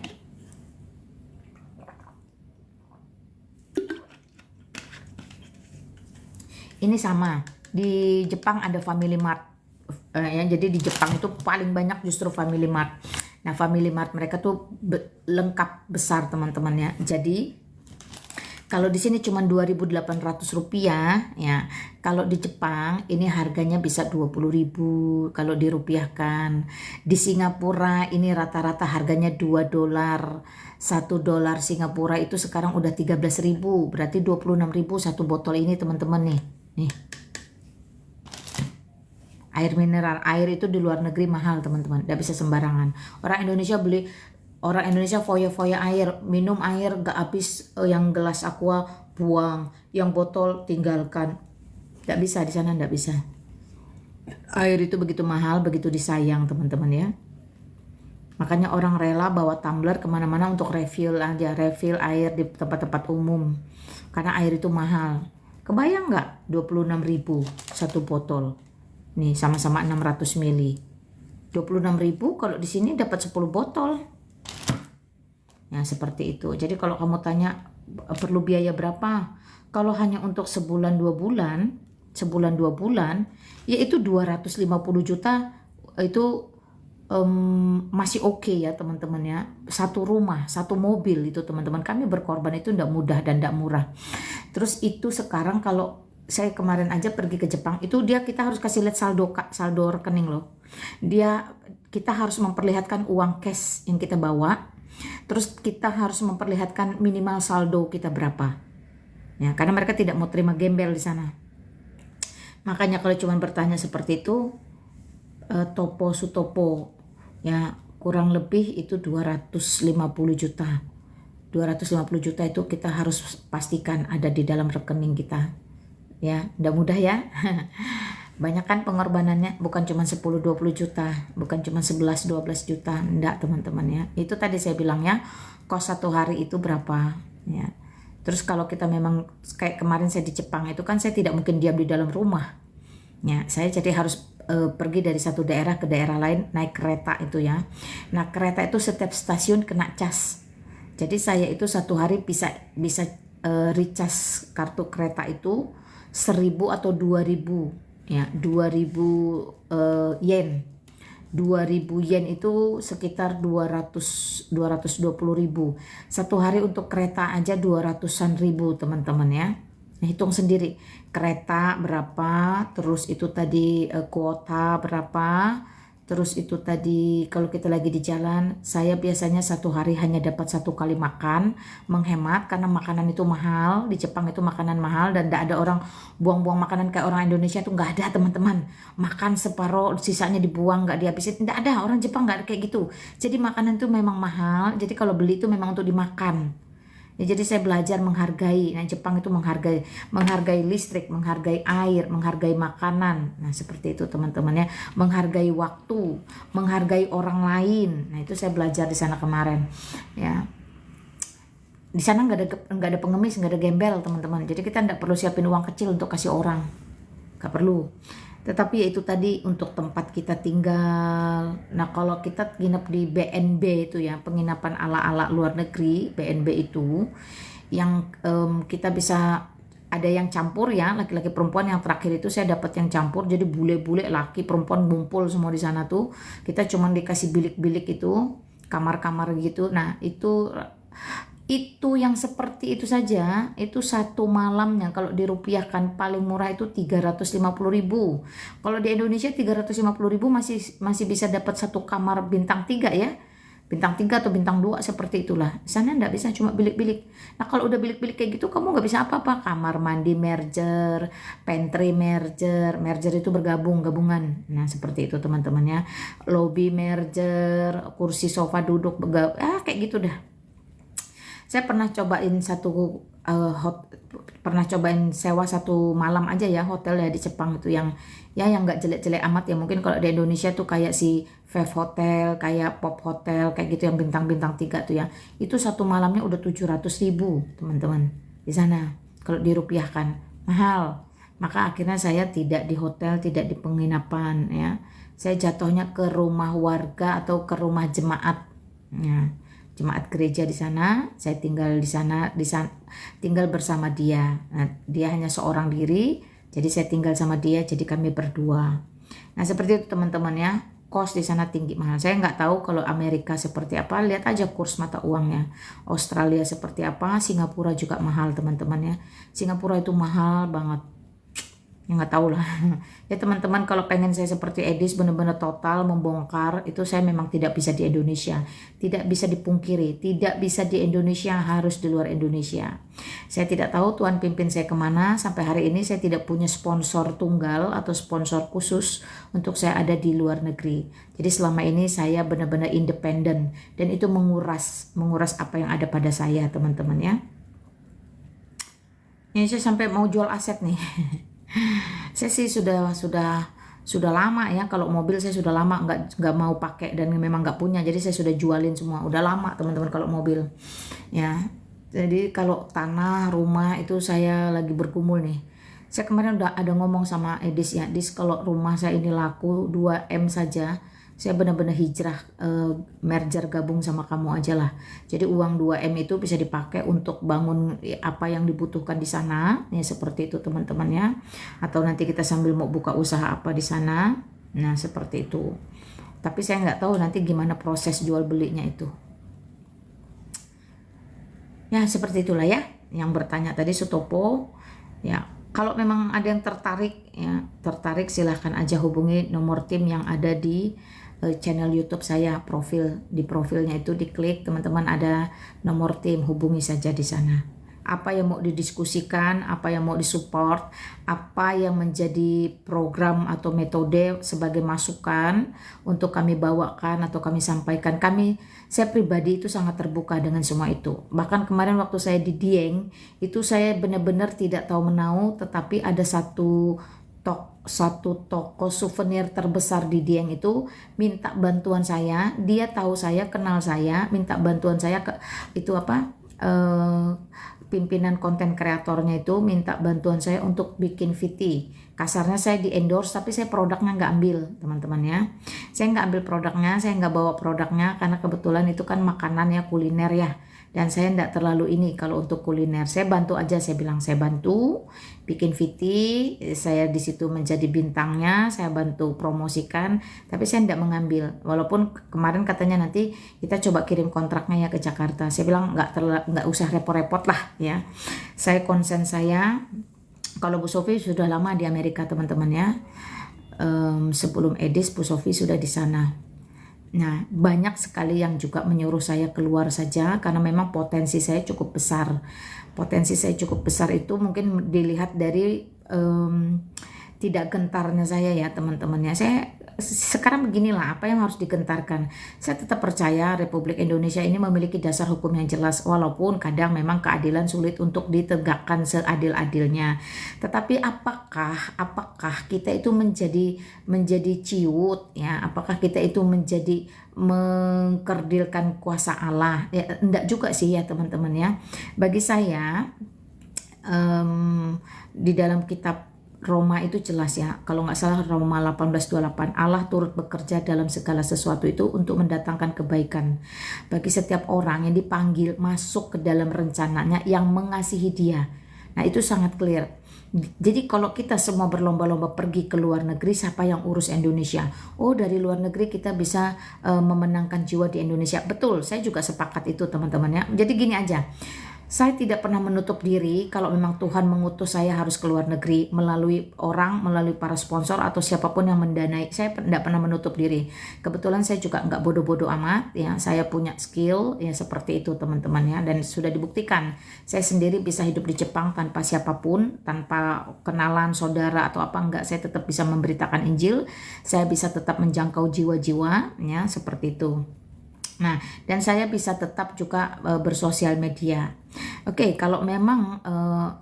Ini sama, di Jepang ada Family Mart, ya, jadi di Jepang itu paling banyak justru Family Mart. Nah Family Mart mereka tuh lengkap besar teman-teman ya. Jadi kalau di sini cuma 2.800 rupiah ya. Kalau di Jepang ini harganya bisa 20.000 kalau dirupiahkan. Di Singapura ini rata-rata harganya $2. $1 Singapura itu sekarang udah 13.000, berarti 26.000 satu botol ini teman-teman nih. Air mineral, air itu di luar negeri mahal teman-teman, tidak bisa sembarangan. Orang Indonesia foya-foya air, minum air gak habis, yang gelas aqua buang, yang botol tinggalkan. Tidak bisa di sana, tidak bisa. Air itu begitu mahal, begitu disayang teman-teman ya. Makanya orang rela bawa tumbler kemana-mana untuk refill aja, refill air di tempat-tempat umum. Karena air itu mahal. Kebayang nggak 26.000 satu botol? Nih sama-sama 600 ml. 26.000 kalau di sini dapat 10 botol. Nah seperti itu. Jadi kalau kamu tanya perlu biaya berapa? Kalau hanya untuk sebulan 2 bulan, yaitu 250 juta itu masih oke ya teman-teman ya. Satu rumah, satu mobil itu teman-teman. Kami berkorban itu tidak mudah dan tidak murah. Terus itu sekarang kalau saya kemarin aja pergi ke Jepang itu kita harus kasih lihat saldo rekening loh. Kita harus memperlihatkan uang cash yang kita bawa. Terus kita harus memperlihatkan minimal saldo kita berapa. Ya, karena mereka tidak mau terima gembel di sana. Makanya kalau cuma bertanya seperti itu, Topo Sutopo ya kurang lebih itu 250 juta. 250 juta itu kita harus pastikan ada di dalam rekening kita. Ya, udah mudah ya. Banyak kan pengorbanannya, bukan cuma 10-20 juta, bukan cuma 11-12 juta, enggak teman-teman ya. Itu tadi saya bilang ya, kos satu hari itu berapa ya. Terus kalau kita memang kayak kemarin saya di Jepang itu kan saya tidak mungkin diam di dalam rumah. Ya, saya jadi harus pergi dari satu daerah ke daerah lain naik kereta itu ya. Nah, kereta itu setiap stasiun kena cas. Jadi saya itu satu hari bisa recharge kartu kereta itu 1.000 atau 2.000 ya, 2.000 yen. 2.000 yen itu sekitar 220.000. Satu hari untuk kereta aja 200-an ribu teman-teman ya. Nah, hitung sendiri kereta berapa, terus itu tadi kuota berapa, terus itu tadi kalau kita lagi di jalan, saya biasanya satu hari hanya dapat 1 kali makan, menghemat karena makanan itu mahal. Di Jepang itu makanan mahal dan tidak ada orang buang-buang makanan kayak orang Indonesia tuh, nggak ada teman-teman. Makan separuh sisanya dibuang, nggak dihabisin, tidak ada. Orang Jepang nggak ada kayak gitu. Jadi makanan itu memang mahal, jadi kalau beli itu memang untuk dimakan. Ya, jadi saya belajar menghargai. Nah, Jepang itu menghargai listrik, menghargai air, menghargai makanan. Nah, seperti itu teman-teman ya. Menghargai waktu, menghargai orang lain. Nah, itu saya belajar di sana kemarin. Ya. Di sana nggak ada pengemis, nggak ada gembel teman-teman. Jadi kita nggak perlu siapin uang kecil untuk kasih orang. Nggak perlu. Tetapi ya itu tadi untuk tempat kita tinggal. Nah, kalau kita nginep di BNB itu ya, penginapan ala-ala luar negeri, BNB itu yang kita bisa ada yang campur ya, laki-laki perempuan. Yang terakhir itu saya dapat yang campur, jadi bule-bule laki perempuan ngumpul semua di sana tuh. Kita cuma dikasih bilik-bilik itu, kamar-kamar gitu. Nah, Itu yang seperti itu saja, itu satu malamnya kalau dirupiahkan paling murah itu 350.000. Kalau di Indonesia 350.000 masih bisa dapat satu kamar bintang 3 ya. Bintang 3 atau bintang 2 seperti itulah. Sana enggak bisa, cuma bilik-bilik. Nah kalau udah bilik-bilik kayak gitu kamu nggak bisa apa-apa. Kamar mandi merger, pantry merger, merger itu gabungan. Nah seperti itu teman-teman ya. Lobby merger, kursi sofa duduk kayak gitu dah. Saya pernah cobain pernah cobain sewa satu malam aja ya hotel ya di Jepang itu yang nggak jelek-jelek amat ya. Mungkin kalau di Indonesia tuh kayak si Five Hotel, kayak Pop Hotel, kayak gitu yang bintang-bintang 3 tuh ya. Itu satu malamnya udah 700.000 teman-teman di sana. Kalau dirupiahkan mahal. Maka akhirnya saya tidak di hotel, tidak di penginapan ya. Saya jatuhnya ke rumah warga atau ke rumah jemaat. Ya. Jemaat gereja di sana, saya tinggal di sana, tinggal bersama dia. Nah, dia hanya seorang diri, jadi saya tinggal sama dia, jadi kami berdua. Nah, seperti itu teman-teman ya. Kos di sana tinggi mahal. Saya nggak tahu kalau Amerika seperti apa, lihat aja kurs mata uangnya. Australia seperti apa, Singapura juga mahal teman-teman ya. Singapura itu mahal banget. Ya nggak tahu lah. Ya teman-teman kalau pengen saya seperti Edis benar-benar total membongkar, itu saya memang tidak bisa di Indonesia. Tidak bisa dipungkiri, tidak bisa di Indonesia, harus di luar Indonesia. Saya tidak tahu Tuhan pimpin saya kemana. Sampai hari ini saya tidak punya sponsor tunggal atau sponsor khusus untuk saya ada di luar negeri. Jadi selama ini saya benar-benar independen dan itu menguras apa yang ada pada saya teman-teman ya. Ini saya sampai mau jual aset nih. Saya sih sudah lama ya, kalau mobil saya sudah lama nggak mau pakai dan memang nggak punya, jadi saya sudah jualin semua, udah lama teman-teman kalau mobil ya. Jadi kalau tanah rumah itu saya lagi bergumul nih. Saya kemarin udah ada ngomong sama Edis ya, Edis kalau rumah saya ini laku 2M saja, saya benar-benar hijrah merger gabung sama kamu aja lah. Jadi uang 2M itu bisa dipakai untuk bangun apa yang dibutuhkan di sana ya, seperti itu teman-teman ya. Atau nanti kita sambil mau buka usaha apa di sana. Nah seperti itu. Tapi saya nggak tahu nanti gimana proses jual belinya itu. Ya seperti itulah ya. Yang bertanya tadi Sutopo ya. Kalau memang ada yang tertarik silahkan aja hubungi nomor tim yang ada di channel YouTube saya, di profilnya itu diklik teman-teman, ada nomor tim, hubungi saja di sana. Apa yang mau didiskusikan, apa yang mau disupport, apa yang menjadi program atau metode sebagai masukan untuk kami bawakan atau kami sampaikan. Saya pribadi itu sangat terbuka dengan semua itu. Bahkan kemarin waktu saya di Dieng itu saya benar-benar tidak tahu menau, tetapi ada satu toko souvenir terbesar di Dieng itu minta bantuan saya. Dia tahu saya, kenal saya, minta bantuan saya ke itu pimpinan konten kreatornya itu minta bantuan saya untuk bikin VT. Kasarnya saya di endorse tapi saya produknya nggak ambil teman-teman ya. Saya nggak ambil produknya, saya nggak bawa produknya karena kebetulan itu kan makanan ya, kuliner ya. Dan saya nggak terlalu ini kalau untuk kuliner. Saya bantu aja, saya bilang saya bantu bikin VT, saya di situ menjadi bintangnya, saya bantu promosikan, tapi saya nggak mengambil. Walaupun kemarin katanya nanti kita coba kirim kontraknya ya ke Jakarta. Saya bilang nggak usah repot-repot lah ya. Saya konsen saya. Kalau Bu Sofi sudah lama di Amerika teman-teman ya. Sebelum Edis Bu Sofi sudah di sana. Nah, banyak sekali yang juga menyuruh saya keluar saja karena memang potensi saya cukup besar. Potensi saya cukup besar itu mungkin dilihat dari tidak gentarnya saya ya teman-temannya. Saya sekarang beginilah apa yang harus digentarkan. Saya tetap percaya Republik Indonesia ini memiliki dasar hukum yang jelas, walaupun kadang memang keadilan sulit untuk ditegakkan seadil-adilnya. Tetapi apakah kita itu menjadi ciut ya? Apakah kita itu menjadi mengkerdilkan kuasa Allah? Ya enggak juga sih ya teman-teman ya. Bagi saya di dalam kitab Roma itu jelas ya, kalau nggak salah Roma 18:28, Allah turut bekerja dalam segala sesuatu itu untuk mendatangkan kebaikan bagi setiap orang yang dipanggil masuk ke dalam rencananya yang mengasihi dia. Nah itu sangat clear. Jadi kalau kita semua berlomba-lomba pergi ke luar negeri, siapa yang urus Indonesia? Oh, dari luar negeri kita bisa memenangkan jiwa di Indonesia. Betul, saya juga sepakat itu teman-teman ya. Jadi gini aja, saya tidak pernah menutup diri kalau memang Tuhan mengutus saya harus ke luar negeri melalui orang, melalui para sponsor atau siapapun yang mendanai. Saya tidak pernah menutup diri. Kebetulan saya juga nggak bodoh-bodoh amat ya. Saya punya skill ya seperti itu teman-teman ya. Dan sudah dibuktikan. Saya sendiri bisa hidup di Jepang tanpa siapapun, tanpa kenalan saudara atau apa enggak. Saya tetap bisa memberitakan Injil. Saya bisa tetap menjangkau jiwa-jiwa ya seperti itu. Nah, dan saya bisa tetap juga bersosial media. Oke, kalau memang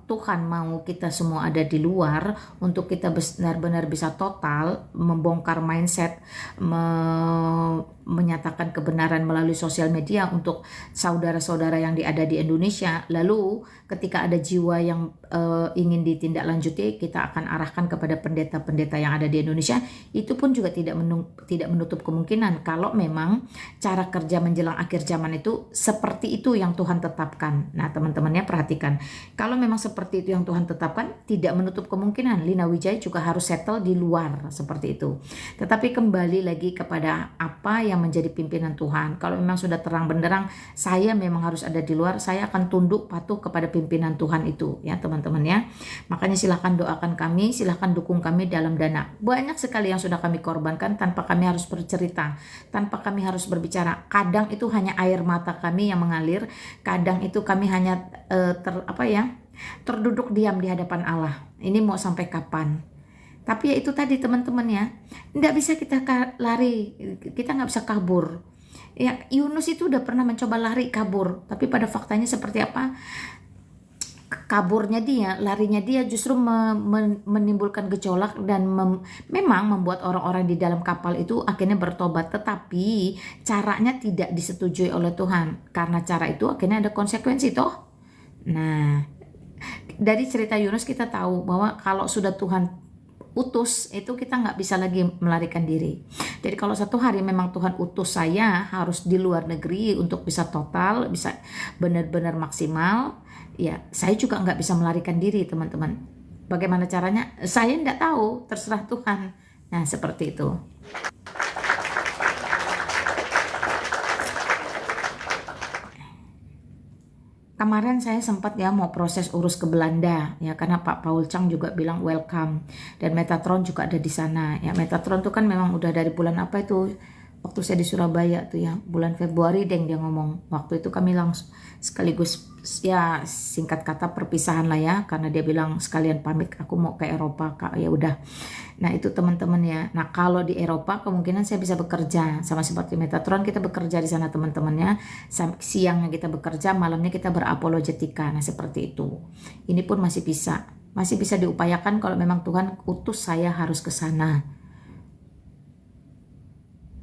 Tuhan mau kita semua ada di luar untuk kita benar-benar bisa total membongkar mindset, menyatakan kebenaran melalui sosial media untuk saudara-saudara yang ada di Indonesia. Lalu ketika ada jiwa yang ingin ditindaklanjuti, kita akan arahkan kepada pendeta-pendeta yang ada di Indonesia. Itu pun juga tidak menutup kemungkinan kalau memang cara kerja menjelang akhir zaman itu seperti itu yang Tuhan tetapkan. Nah, teman-temannya perhatikan. Kalau memang seperti itu yang Tuhan tetapkan, tidak menutup kemungkinan Lina Wijaya juga harus settle di luar seperti itu. Tetapi kembali lagi kepada apa yang menjadi pimpinan Tuhan. Kalau memang sudah terang benderang, saya memang harus ada di luar, saya akan tunduk patuh kepada pimpinan Tuhan itu, ya teman-teman ya. Makanya silahkan doakan kami, silahkan dukung kami dalam dana. Banyak sekali yang sudah kami korbankan tanpa kami harus bercerita, tanpa kami harus berbicara. Kadang itu hanya air mata kami yang mengalir, kadang itu kami hanya terduduk diam di hadapan Allah. Ini mau sampai kapan? Tapi ya itu tadi teman-teman ya, nggak bisa kita lari, kita nggak bisa kabur. Ya Yunus itu udah pernah mencoba lari kabur, tapi pada faktanya seperti apa? Kaburnya dia, larinya dia justru menimbulkan gejolak dan memang membuat orang-orang di dalam kapal itu akhirnya bertobat. Tetapi caranya tidak disetujui oleh Tuhan, karena cara itu akhirnya ada konsekuensi toh. Nah, dari cerita Yunus kita tahu bahwa kalau sudah Tuhan utus itu kita nggak bisa lagi melarikan diri. Jadi kalau satu hari memang Tuhan utus saya harus di luar negeri untuk bisa total, bisa benar-benar maksimal, ya saya juga nggak bisa melarikan diri teman-teman. Bagaimana caranya? Saya nggak tahu, terserah Tuhan. Nah seperti itu. Kemarin saya sempat ya mau proses urus ke Belanda ya, karena Pak Paul Chang juga bilang welcome, dan Metatron juga ada di sana ya. Metatron tuh kan memang udah dari bulan apa itu, waktu saya di Surabaya tuh ya, bulan Februari dia ngomong. Waktu itu kami langsung sekaligus ya singkat kata perpisahan lah ya, karena dia bilang sekalian pamit aku mau ke Eropa Kak, ya udah. Nah itu teman-teman ya. Nah kalau di Eropa kemungkinan saya bisa bekerja sama seperti Metatron, kita bekerja di sana teman-temannya. Siangnya kita bekerja, malamnya kita berapologetika. Nah seperti itu. Ini pun masih bisa diupayakan kalau memang Tuhan utus saya harus ke sana.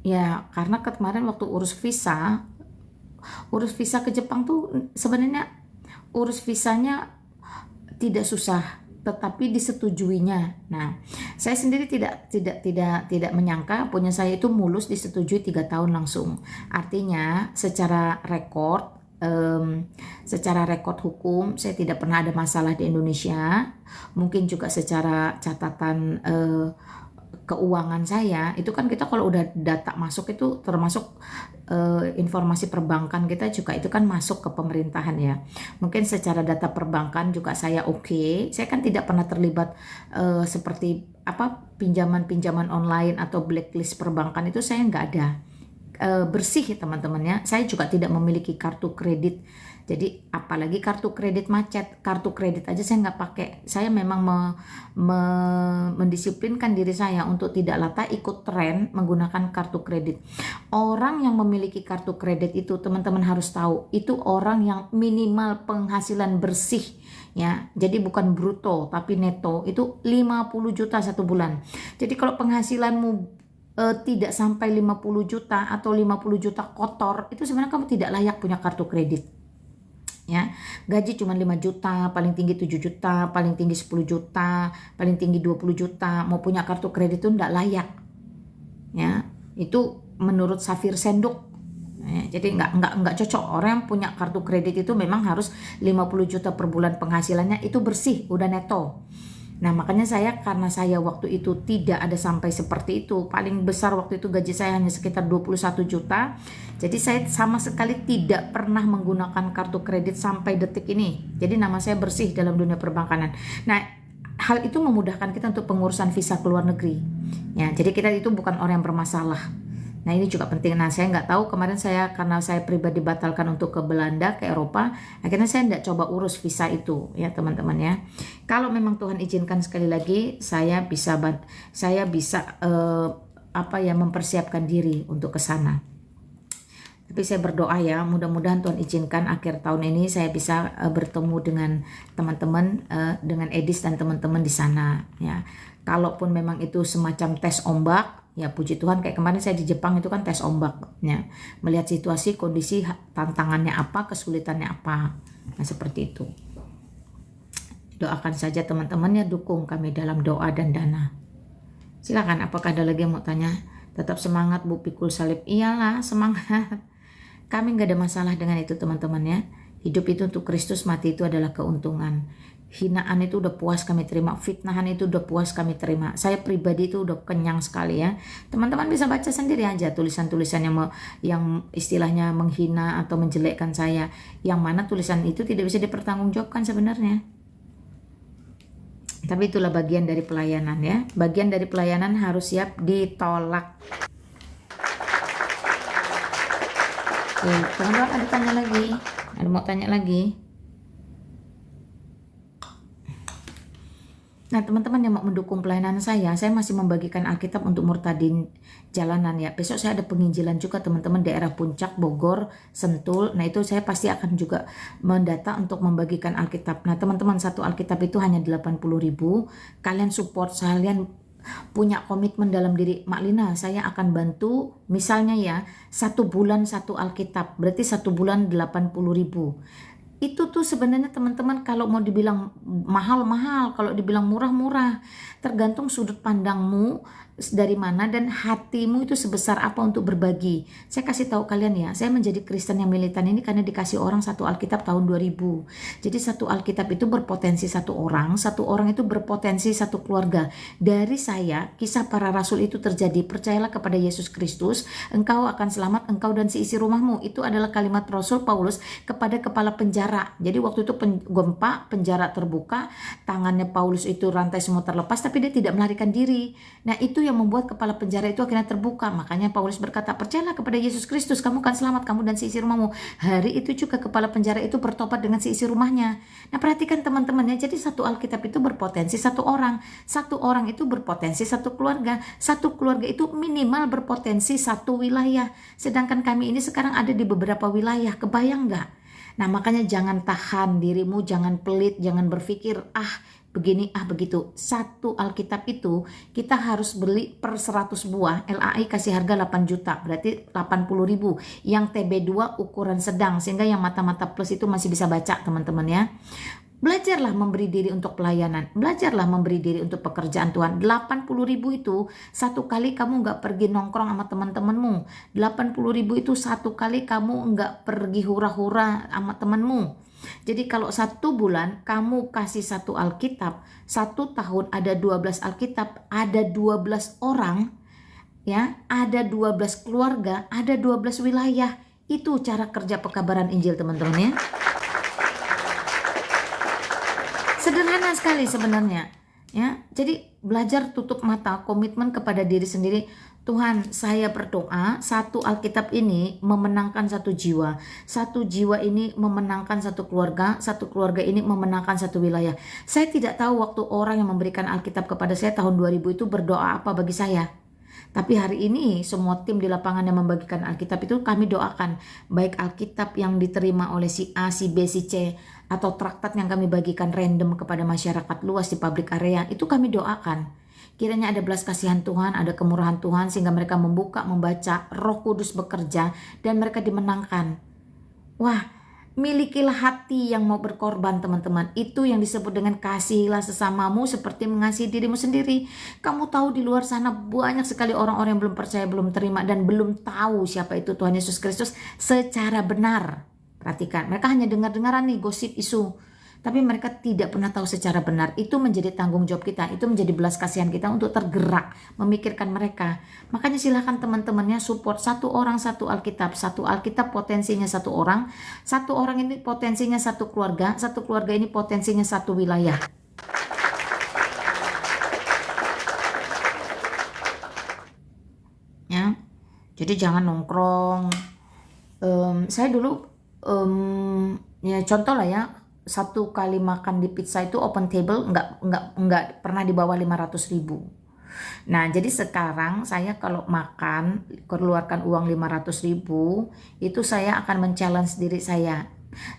Ya karena kemarin waktu urus visa ke Jepang tuh sebenarnya urus visanya tidak susah, tetapi disetujuinya. Nah, saya sendiri tidak menyangka punya saya itu mulus disetujui 3 tahun langsung. Artinya secara rekod hukum saya tidak pernah ada masalah di Indonesia. Mungkin juga secara catatan keuangan saya itu kan, kita kalau udah data masuk itu termasuk informasi perbankan kita juga itu kan masuk ke pemerintahan ya. Mungkin secara data perbankan juga saya oke. Saya kan tidak pernah terlibat seperti apa pinjaman online atau blacklist perbankan, itu saya nggak ada. Bersih ya teman-teman ya. Saya juga tidak memiliki kartu kredit. Jadi apalagi kartu kredit macet, kartu kredit aja saya nggak pakai. Saya memang mendisiplinkan diri saya untuk tidak latah ikut tren menggunakan kartu kredit. Orang yang memiliki kartu kredit itu teman-teman harus tahu, itu orang yang minimal penghasilan bersih ya. Jadi bukan bruto tapi neto itu 50 juta satu bulan. Jadi kalau penghasilanmu tidak sampai 50 juta atau 50 juta kotor, itu sebenarnya kamu tidak layak punya kartu kredit. Ya, gaji cuma 5 juta, paling tinggi 7 juta, paling tinggi 10 juta, paling tinggi 20 juta, mau punya kartu kredit itu enggak layak. Ya, itu menurut Safir Senduk. Ya, jadi enggak cocok. Orang yang punya kartu kredit itu memang harus 50 juta per bulan penghasilannya, itu bersih, udah neto. Nah makanya karena saya waktu itu tidak ada sampai seperti itu, paling besar waktu itu gaji saya hanya sekitar 21 juta. Jadi saya sama sekali tidak pernah menggunakan kartu kredit sampai detik ini. Jadi nama saya bersih dalam dunia perbankan. Nah hal itu memudahkan kita untuk pengurusan visa ke luar negeri. Ya, jadi kita itu bukan orang yang bermasalah. Nah ini juga penting. Nah saya nggak tahu kemarin karena saya pribadi batalkan untuk ke Belanda, ke Eropa, akhirnya saya nggak coba urus visa itu ya teman-teman ya. Kalau memang Tuhan izinkan sekali lagi saya bisa mempersiapkan diri untuk ke sana. Tapi saya berdoa ya, mudah-mudahan Tuhan izinkan akhir tahun ini saya bisa bertemu dengan teman-teman, dengan Edis dan teman-teman di sana ya. Kalaupun memang itu semacam tes ombak, ya puji Tuhan kayak kemarin saya di Jepang itu kan tes ombaknya. Melihat situasi, kondisi, tantangannya apa, kesulitannya apa. Nah seperti itu. Doakan saja teman-teman ya, dukung kami dalam doa dan dana. Silakan, apakah ada lagi yang mau tanya? Tetap semangat Bu Pikul Salib. Iyalah semangat. Kami nggak ada masalah dengan itu teman-teman ya. Hidup itu untuk Kristus, mati itu adalah keuntungan. Hinaan itu udah puas kami terima, fitnahan itu udah puas kami terima. Saya pribadi itu udah kenyang sekali ya. Teman-teman bisa baca sendiri aja tulisan-tulisan yang istilahnya menghina atau menjelekkan saya. Yang mana tulisan itu tidak bisa dipertanggungjawabkan sebenarnya. Tapi itulah bagian dari pelayanan ya. Bagian dari pelayanan harus siap ditolak. Oke, teman-teman ada tanya lagi? Ada mau tanya lagi? Nah teman-teman yang mau mendukung pelayanan saya masih membagikan Alkitab untuk murtadin jalanan ya. Besok saya ada penginjilan juga teman-teman daerah Puncak, Bogor, Sentul. Nah itu saya pasti akan juga mendata untuk membagikan Alkitab. Nah teman-teman satu Alkitab itu hanya 80.000. Kalian support, kalian punya komitmen dalam diri. Mak Lina saya akan bantu misalnya ya 1 bulan 1 Alkitab. Berarti 1 bulan 80.000. Itu tuh sebenarnya teman-teman kalau mau dibilang mahal-mahal, kalau dibilang murah-murah, tergantung sudut pandangmu dari mana dan hatimu itu sebesar apa untuk berbagi. Saya kasih tahu kalian ya, saya menjadi Kristen yang militan ini karena dikasih orang 1 Alkitab tahun 2000. Jadi 1 Alkitab itu berpotensi 1 orang itu berpotensi 1 keluarga. Dari saya, kisah para rasul itu terjadi. Percayalah kepada Yesus Kristus, engkau akan selamat, engkau dan seisi rumahmu. Itu adalah kalimat Rasul Paulus kepada kepala penjara. Jadi waktu itu gempa, penjara terbuka, tangannya Paulus itu rantai semua terlepas, tapi dia tidak melarikan diri. Nah itu yang membuat kepala penjara itu akhirnya terbuka. Makanya Paulus berkata, percayalah kepada Yesus Kristus, kamu akan selamat, kamu dan seisi rumahmu. Hari itu juga kepala penjara itu bertobat dengan seisi rumahnya. Nah perhatikan teman-teman ya, jadi 1 Alkitab itu berpotensi 1 orang. 1 orang itu berpotensi 1 keluarga. 1 keluarga itu minimal berpotensi 1 wilayah. Sedangkan kami ini sekarang ada di beberapa wilayah, kebayang nggak? Nah makanya jangan tahan dirimu, jangan pelit, jangan berpikir begini begitu. 1 Alkitab itu kita harus beli per 100 buah. LAI kasih harga 8 juta, berarti 80.000. Yang TB2 ukuran sedang, sehingga yang mata-mata plus itu masih bisa baca teman-teman ya. Belajarlah memberi diri untuk pelayanan, belajarlah memberi diri untuk pekerjaan Tuhan. 80.000 itu 1 kali kamu nggak pergi nongkrong sama teman-temanmu. 80.000 itu 1 kali kamu nggak pergi hura-hura sama temanmu. Jadi kalau 1 bulan kamu kasih 1 Alkitab, 1 tahun ada 12 Alkitab, ada 12 orang, ya, ada 12 keluarga, ada 12 wilayah. Itu cara kerja pekabaran Injil teman-teman ya. Sederhana sekali sebenarnya. Ya, jadi belajar tutup mata, komitmen kepada diri sendiri. Tuhan, saya berdoa 1 Alkitab ini memenangkan 1 jiwa. 1 jiwa ini memenangkan 1 keluarga. 1 keluarga ini memenangkan 1 wilayah. Saya tidak tahu waktu orang yang memberikan Alkitab kepada saya tahun 2000 itu berdoa apa bagi saya. Tapi hari ini semua tim di lapangan yang membagikan Alkitab itu kami doakan. Baik Alkitab yang diterima oleh si A, si B, si C, atau traktat yang kami bagikan random kepada masyarakat luas di public area, itu kami doakan. Kiranya ada belas kasihan Tuhan, ada kemurahan Tuhan sehingga mereka membuka, membaca, Roh Kudus bekerja dan mereka dimenangkan. Wah, milikilah hati yang mau berkorban teman-teman. Itu yang disebut dengan kasihilah sesamamu seperti mengasihi dirimu sendiri. Kamu tahu di luar sana banyak sekali orang-orang yang belum percaya, belum terima dan belum tahu siapa itu Tuhan Yesus Kristus secara benar. Perhatikan, mereka hanya dengar-dengaran nih gosip isu. tapi mereka tidak pernah tahu secara benar. Itu menjadi tanggung jawab kita, itu menjadi belas kasihan kita untuk tergerak memikirkan mereka. Makanya silahkan teman-temannya support satu orang satu Alkitab potensinya satu orang ini potensinya satu keluarga ini potensinya satu wilayah. Ya, jadi jangan nongkrong. Saya dulu ya contoh lah ya, satu kali makan di pizza itu open table nggak pernah di bawah 500.000. Nah, jadi sekarang saya kalau makan keluarkan uang 500.000 itu saya akan men-challenge diri saya.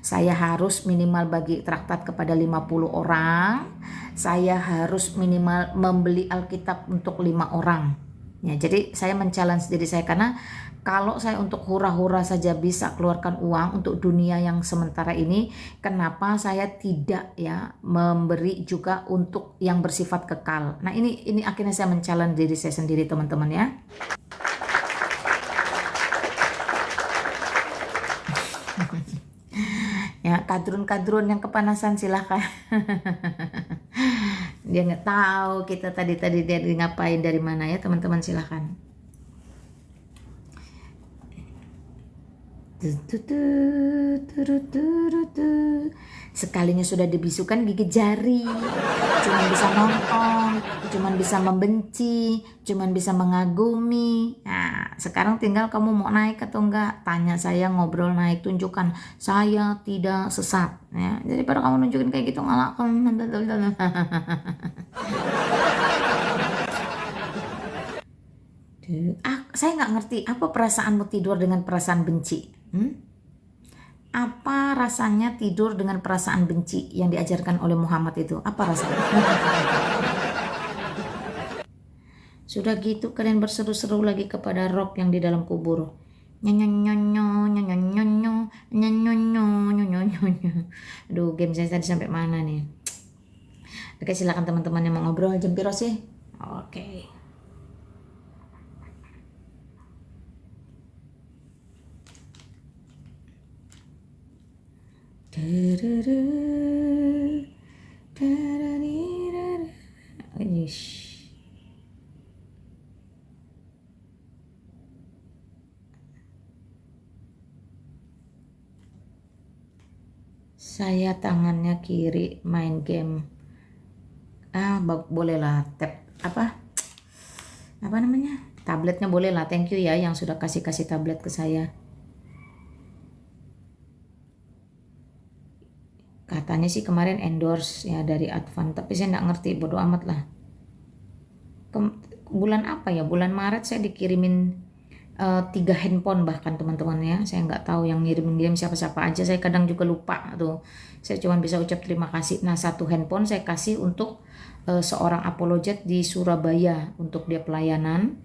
Saya harus minimal bagi traktat kepada 50 orang. Saya harus minimal membeli Alkitab untuk 5 orang. Ya, jadi saya men-challenge diri saya karena kalau saya untuk hura-hura saja bisa keluarkan uang untuk dunia yang sementara ini, kenapa saya tidak ya memberi juga untuk yang bersifat kekal. Nah, ini akhirnya saya men-challenge diri saya sendiri, teman-teman ya. Ya, kadrun-kadrun yang kepanasan silahkan. Dia nggak tahu kita tadi dia ngapain dari mana ya, teman-teman silahkan. Sekalinya sudah dibisukan gigit jari, cuman bisa nonton, cuman bisa membenci, cuman bisa mengagumi. Nah, sekarang tinggal kamu mau naik atau enggak, tanya saya, ngobrol naik, tunjukkan saya tidak sesat ya. Jadi pada kamu nunjukin kayak gitu ngalak. Saya nggak ngerti apa perasaanmu tidur dengan perasaan benci. Apa rasanya tidur dengan perasaan benci yang diajarkan oleh Muhammad itu? Apa rasanya? Sudah gitu kalian berseru-seru lagi kepada roh yang di dalam kubur. Aduh, game saya tadi sampai mana nih? Oke, silakan teman-teman yang mau ngobrol, Jempiro sih. Oke. Saya tangannya kiri main game. Boleh lah, apa namanya, tabletnya boleh lah. Thank you ya yang sudah kasih tablet ke saya. Katanya sih kemarin endorse ya dari Advan, tapi saya nggak ngerti, bodo amat lah. Bulan apa ya, bulan Maret saya dikirimin 3 handphone bahkan, teman-teman ya. Saya nggak tahu yang ngirim siapa-siapa aja, saya kadang juga lupa tuh. Saya cuma bisa ucap terima kasih. Nah, 1 handphone saya kasih untuk seorang apologet di Surabaya untuk dia pelayanan.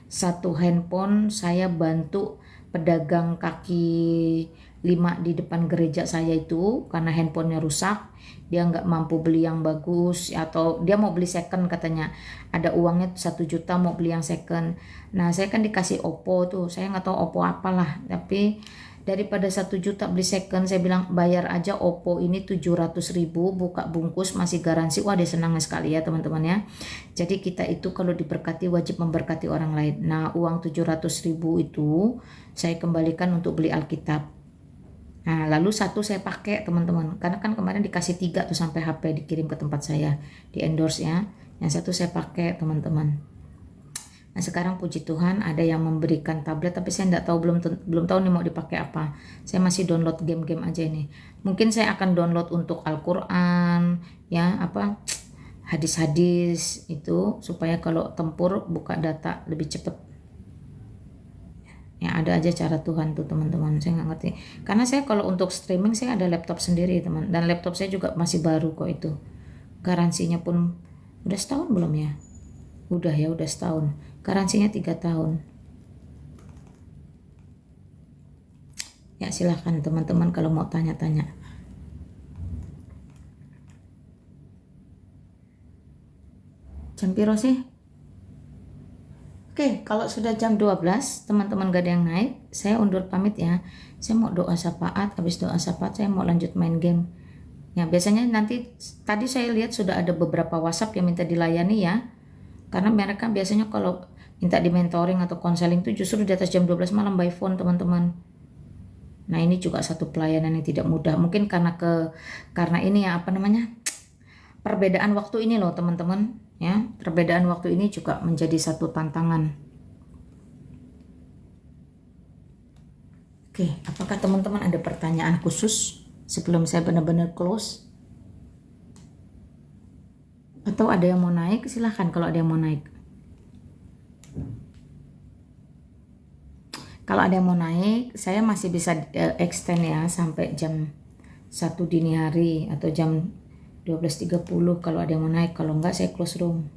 1 handphone saya bantu pedagang kaki 5 di depan gereja saya itu karena handphonenya rusak, dia nggak mampu beli yang bagus atau dia mau beli second, katanya ada uangnya 1 juta mau beli yang second. Nah, saya kan dikasih Oppo tuh, saya nggak tahu Oppo apalah, tapi daripada 1 juta beli second, saya bilang bayar aja Oppo ini 700.000, buka bungkus masih garansi. Wah, dia senang sekali ya teman-teman ya. Jadi kita itu kalau diberkati wajib memberkati orang lain. Nah, uang 700.000 itu saya kembalikan untuk beli Alkitab. Nah, lalu 1 saya pakai teman-teman, karena kan kemarin dikasih 3 tuh sampai HP dikirim ke tempat saya, di endorse ya. Yang 1 saya pakai teman-teman. Nah, sekarang puji Tuhan ada yang memberikan tablet, tapi saya nggak tahu, belum tahu nih mau dipakai apa. Saya masih download game-game aja nih. Mungkin saya akan download untuk Al-Quran ya, apa hadis-hadis itu, supaya kalau tempur buka data lebih cepat. Ya, ada aja cara Tuhan tuh teman-teman, saya nggak ngerti. Karena saya kalau untuk streaming saya ada laptop sendiri teman, dan laptop saya juga masih baru kok itu. Garansinya pun udah setahun belum ya? Udah ya, udah setahun. Garansinya 3 tahun. Ya, silahkan teman-teman kalau mau tanya-tanya. Jempiro sih. Oke, kalau sudah jam 12, teman-teman gak ada yang naik, saya undur pamit ya. Saya mau doa syafaat, habis doa syafaat saya mau lanjut main game. Ya, biasanya nanti tadi saya lihat sudah ada beberapa WhatsApp yang minta dilayani ya. Karena mereka biasanya kalau minta di mentoring atau konseling itu justru di atas jam 12 malam by phone teman-teman. Nah, ini juga satu pelayanan yang tidak mudah. Mungkin karena ini ya apa namanya? Perbedaan waktu ini loh teman-teman, ya. Perbedaan waktu ini juga menjadi satu tantangan. Oke, apakah teman-teman ada pertanyaan khusus sebelum saya benar-benar close? Atau ada yang mau naik? Silahkan kalau ada yang mau naik. Kalau ada yang mau naik, saya masih bisa extend ya sampai jam 1 dini hari atau jam 12.30 kalau ada yang mau naik. Kalau enggak saya close room.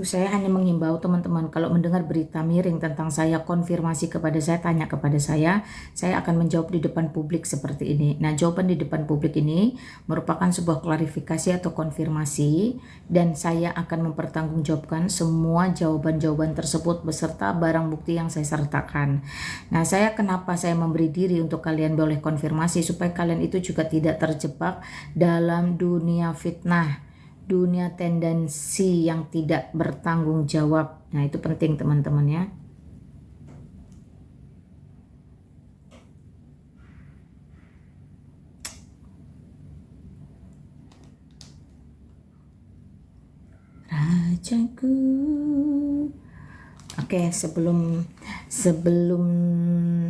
Saya hanya mengimbau teman-teman kalau mendengar berita miring tentang saya, konfirmasi kepada saya, tanya kepada saya akan menjawab di depan publik seperti ini. Nah, jawaban di depan publik ini merupakan sebuah klarifikasi atau konfirmasi dan saya akan mempertanggungjawabkan semua jawaban-jawaban tersebut beserta barang bukti yang saya sertakan. Nah, kenapa saya memberi diri untuk kalian boleh konfirmasi supaya kalian itu juga tidak terjebak dalam dunia fitnah, dunia tendensi yang tidak bertanggung jawab. Nah, itu penting teman-teman ya. Rajaku. Oke, sebelum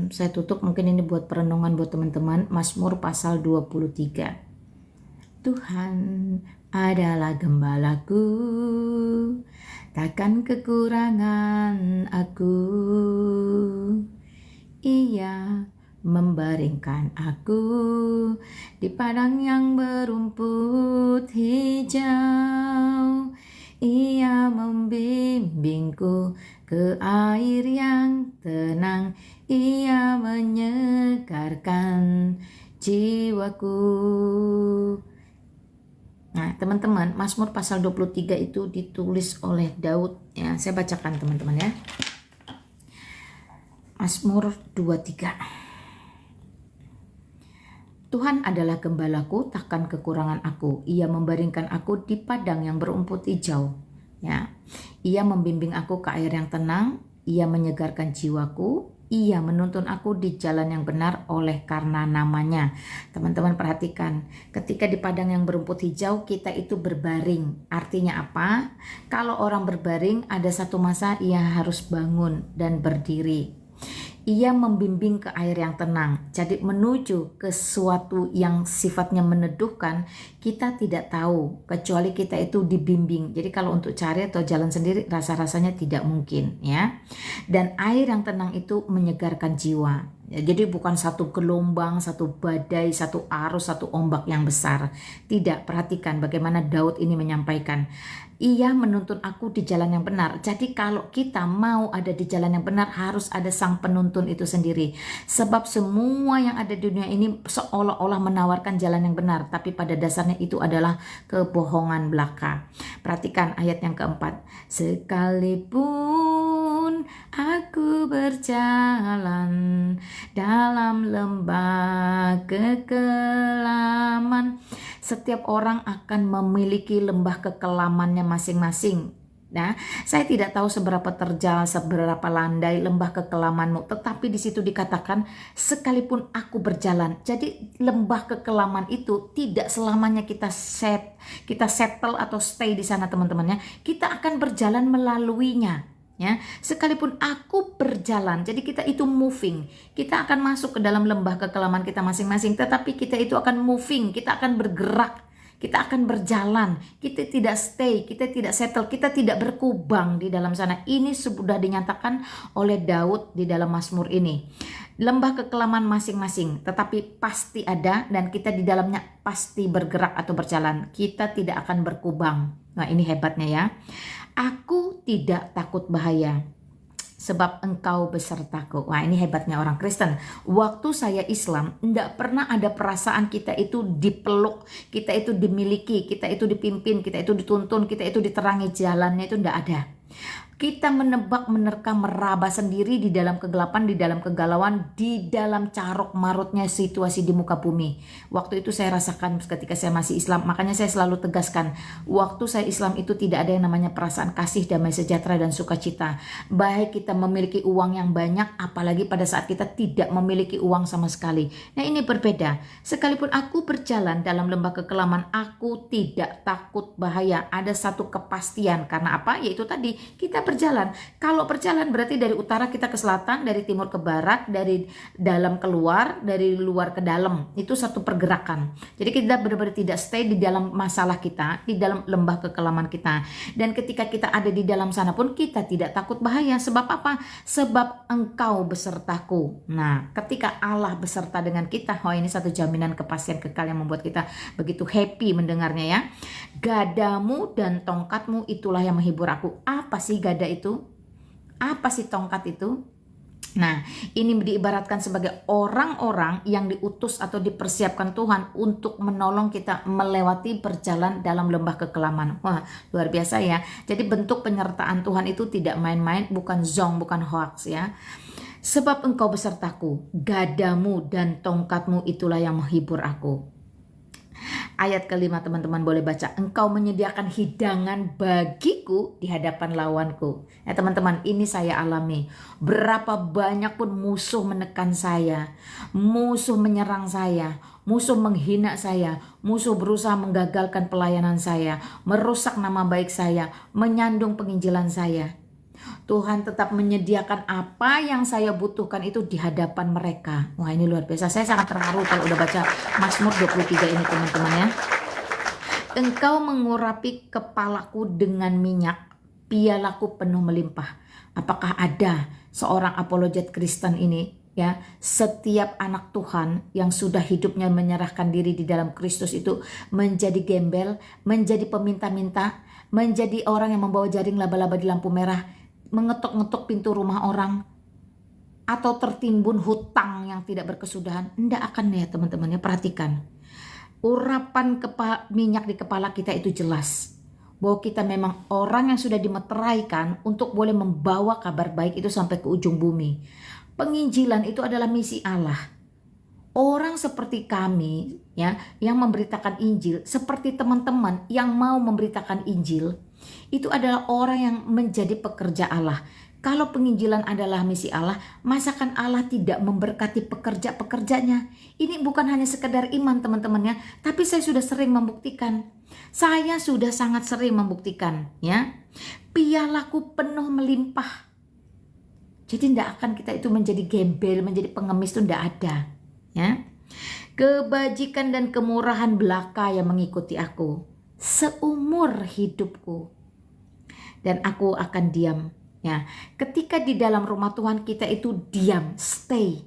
saya tutup, mungkin ini buat perenungan buat teman-teman. Mazmur pasal 23. Tuhan adalah gembalaku, takkan kekurangan aku. Ia membaringkan aku di padang yang berumput hijau. Ia membimbingku ke air yang tenang. Ia menyegarkan jiwaku. Nah, teman-teman, Mazmur pasal 23 itu ditulis oleh Daud ya. Saya bacakan teman-teman ya. Mazmur 23. Tuhan adalah gembalaku, takkan kekurangan aku. Ia membaringkan aku di padang yang berumput hijau. Ya. Ia membimbing aku ke air yang tenang, ia menyegarkan jiwaku. Ia menuntun aku di jalan yang benar oleh karena namanya. Teman-teman perhatikan, ketika di padang yang berumput hijau kita itu berbaring. Artinya apa? Kalau orang berbaring ada satu masa ia harus bangun dan berdiri. Ia membimbing ke air yang tenang. Jadi menuju ke sesuatu yang sifatnya meneduhkan, kita tidak tahu kecuali kita itu dibimbing. Jadi kalau untuk cari atau jalan sendiri rasa-rasanya tidak mungkin ya. Dan air yang tenang itu menyegarkan jiwa. Jadi bukan satu gelombang, satu badai, satu arus, satu ombak yang besar. Tidak, perhatikan bagaimana Daud ini menyampaikan. Ia menuntun aku di jalan yang benar. Jadi kalau kita mau ada di jalan yang benar harus ada sang penuntun itu sendiri. Sebab semua yang ada di dunia ini seolah-olah menawarkan jalan yang benar. Tapi pada dasarnya itu adalah kebohongan belaka. Perhatikan ayat yang keempat. Sekalipun aku berjalan dalam lembah kekelaman. Setiap orang akan memiliki lembah kekelamannya masing-masing. Nah, saya tidak tahu seberapa terjal, seberapa landai lembah kekelamanmu, tetapi di situ dikatakan sekalipun aku berjalan. Jadi lembah kekelaman itu tidak selamanya kita settle atau stay di sana teman-teman ya. Kita akan berjalan melaluinya. Ya, sekalipun aku berjalan, jadi kita itu moving, kita akan masuk ke dalam lembah kekelaman kita masing-masing, tetapi kita itu akan moving, kita akan bergerak, kita akan berjalan, kita tidak stay, kita tidak settle, kita tidak berkubang di dalam sana. Ini sudah dinyatakan oleh Daud di dalam Mazmur ini. Lembah kekelaman masing-masing, tetapi pasti ada dan kita di dalamnya pasti bergerak atau berjalan. Kita tidak akan berkubang. Nah, ini hebatnya ya. Aku tidak takut bahaya. sebab engkau besertaku. Wah, ini hebatnya orang Kristen. Waktu saya Islam, tidak pernah ada perasaan kita itu dipeluk, kita itu dimiliki, kita itu dipimpin, kita itu dituntun, kita itu diterangi jalannya, itu tidak ada. Kita menebak, menerka, meraba sendiri di dalam kegelapan, di dalam kegalauan, di dalam carok marutnya situasi di muka bumi. Waktu itu saya rasakan ketika saya masih Islam. Makanya saya selalu tegaskan, waktu saya Islam itu tidak ada yang namanya perasaan kasih, damai sejahtera, dan sukacita. Baik kita memiliki uang yang banyak, apalagi pada saat kita tidak memiliki uang sama sekali. Nah, ini berbeda. Sekalipun aku berjalan dalam lembah kekelaman, aku tidak takut bahaya. Ada satu kepastian. Karena apa? Yaitu tadi, kita berjalan. Kalau berjalan berarti dari utara kita ke selatan, dari timur ke barat, dari dalam keluar, dari luar ke dalam. Itu satu pergerakan. Jadi kita benar-benar tidak stay di dalam masalah kita, di dalam lembah kekelaman kita. Dan ketika kita ada di dalam sana pun kita tidak takut bahaya. Sebab apa? Sebab engkau besertaku. Nah, ketika Allah beserta dengan kita, ini satu jaminan kepastian kekal yang membuat kita begitu happy mendengarnya ya. Gadamu dan tongkatmu itulah yang menghibur aku. Apa sih gada itu? Apa sih tongkat itu? Nah, ini diibaratkan sebagai orang-orang yang diutus atau dipersiapkan Tuhan untuk menolong kita melewati perjalanan dalam lembah kekelaman. Wah, luar biasa ya. Jadi bentuk penyertaan Tuhan itu tidak main-main, bukan zong, bukan hoax ya. Sebab engkau besertaku, gadamu dan tongkatmu itulah yang menghibur aku. Ayat kelima teman-teman boleh baca. Engkau menyediakan hidangan bagiku di hadapan lawanku. Ya teman-teman, ini saya alami. Berapa banyak pun musuh menekan saya, musuh menyerang saya, musuh menghina saya, musuh berusaha menggagalkan pelayanan saya, merusak nama baik saya, menyandung penginjilan saya. Tuhan tetap menyediakan apa yang saya butuhkan itu di hadapan mereka. Wah, ini luar biasa. Saya sangat terharu kalau udah baca Mazmur 23 ini teman-teman ya. Engkau mengurapi kepalaku dengan minyak, pialaku penuh melimpah. Apakah ada seorang apologet Kristen ini ya, setiap anak Tuhan yang sudah hidupnya menyerahkan diri di dalam Kristus itu menjadi gembel, menjadi peminta-minta, menjadi orang yang membawa jaring laba-laba di lampu merah, mengetuk-ngetuk pintu rumah orang, atau tertimbun hutang yang tidak berkesudahan? Tidak akan ya teman-teman ya. Perhatikan, urapan minyak di kepala kita itu jelas bahwa kita memang orang yang sudah dimeteraikan untuk boleh membawa kabar baik itu sampai ke ujung bumi. Penginjilan itu adalah misi Allah. Orang seperti kami ya, yang memberitakan Injil, seperti teman-teman yang mau memberitakan Injil, itu adalah orang yang menjadi pekerja Allah. Kalau penginjilan adalah misi Allah, masakan Allah tidak memberkati pekerja-pekerjanya? Ini bukan hanya sekedar iman teman-temannya, tapi saya sudah sering membuktikan. Saya sudah sangat sering membuktikan ya. Pialaku penuh melimpah. Jadi tidak akan kita itu menjadi gembel, menjadi pengemis, itu tidak ada ya. Kebajikan dan kemurahan belaka yang mengikuti aku seumur hidupku, dan aku akan diam ya. Ketika di dalam rumah Tuhan kita itu diam, stay.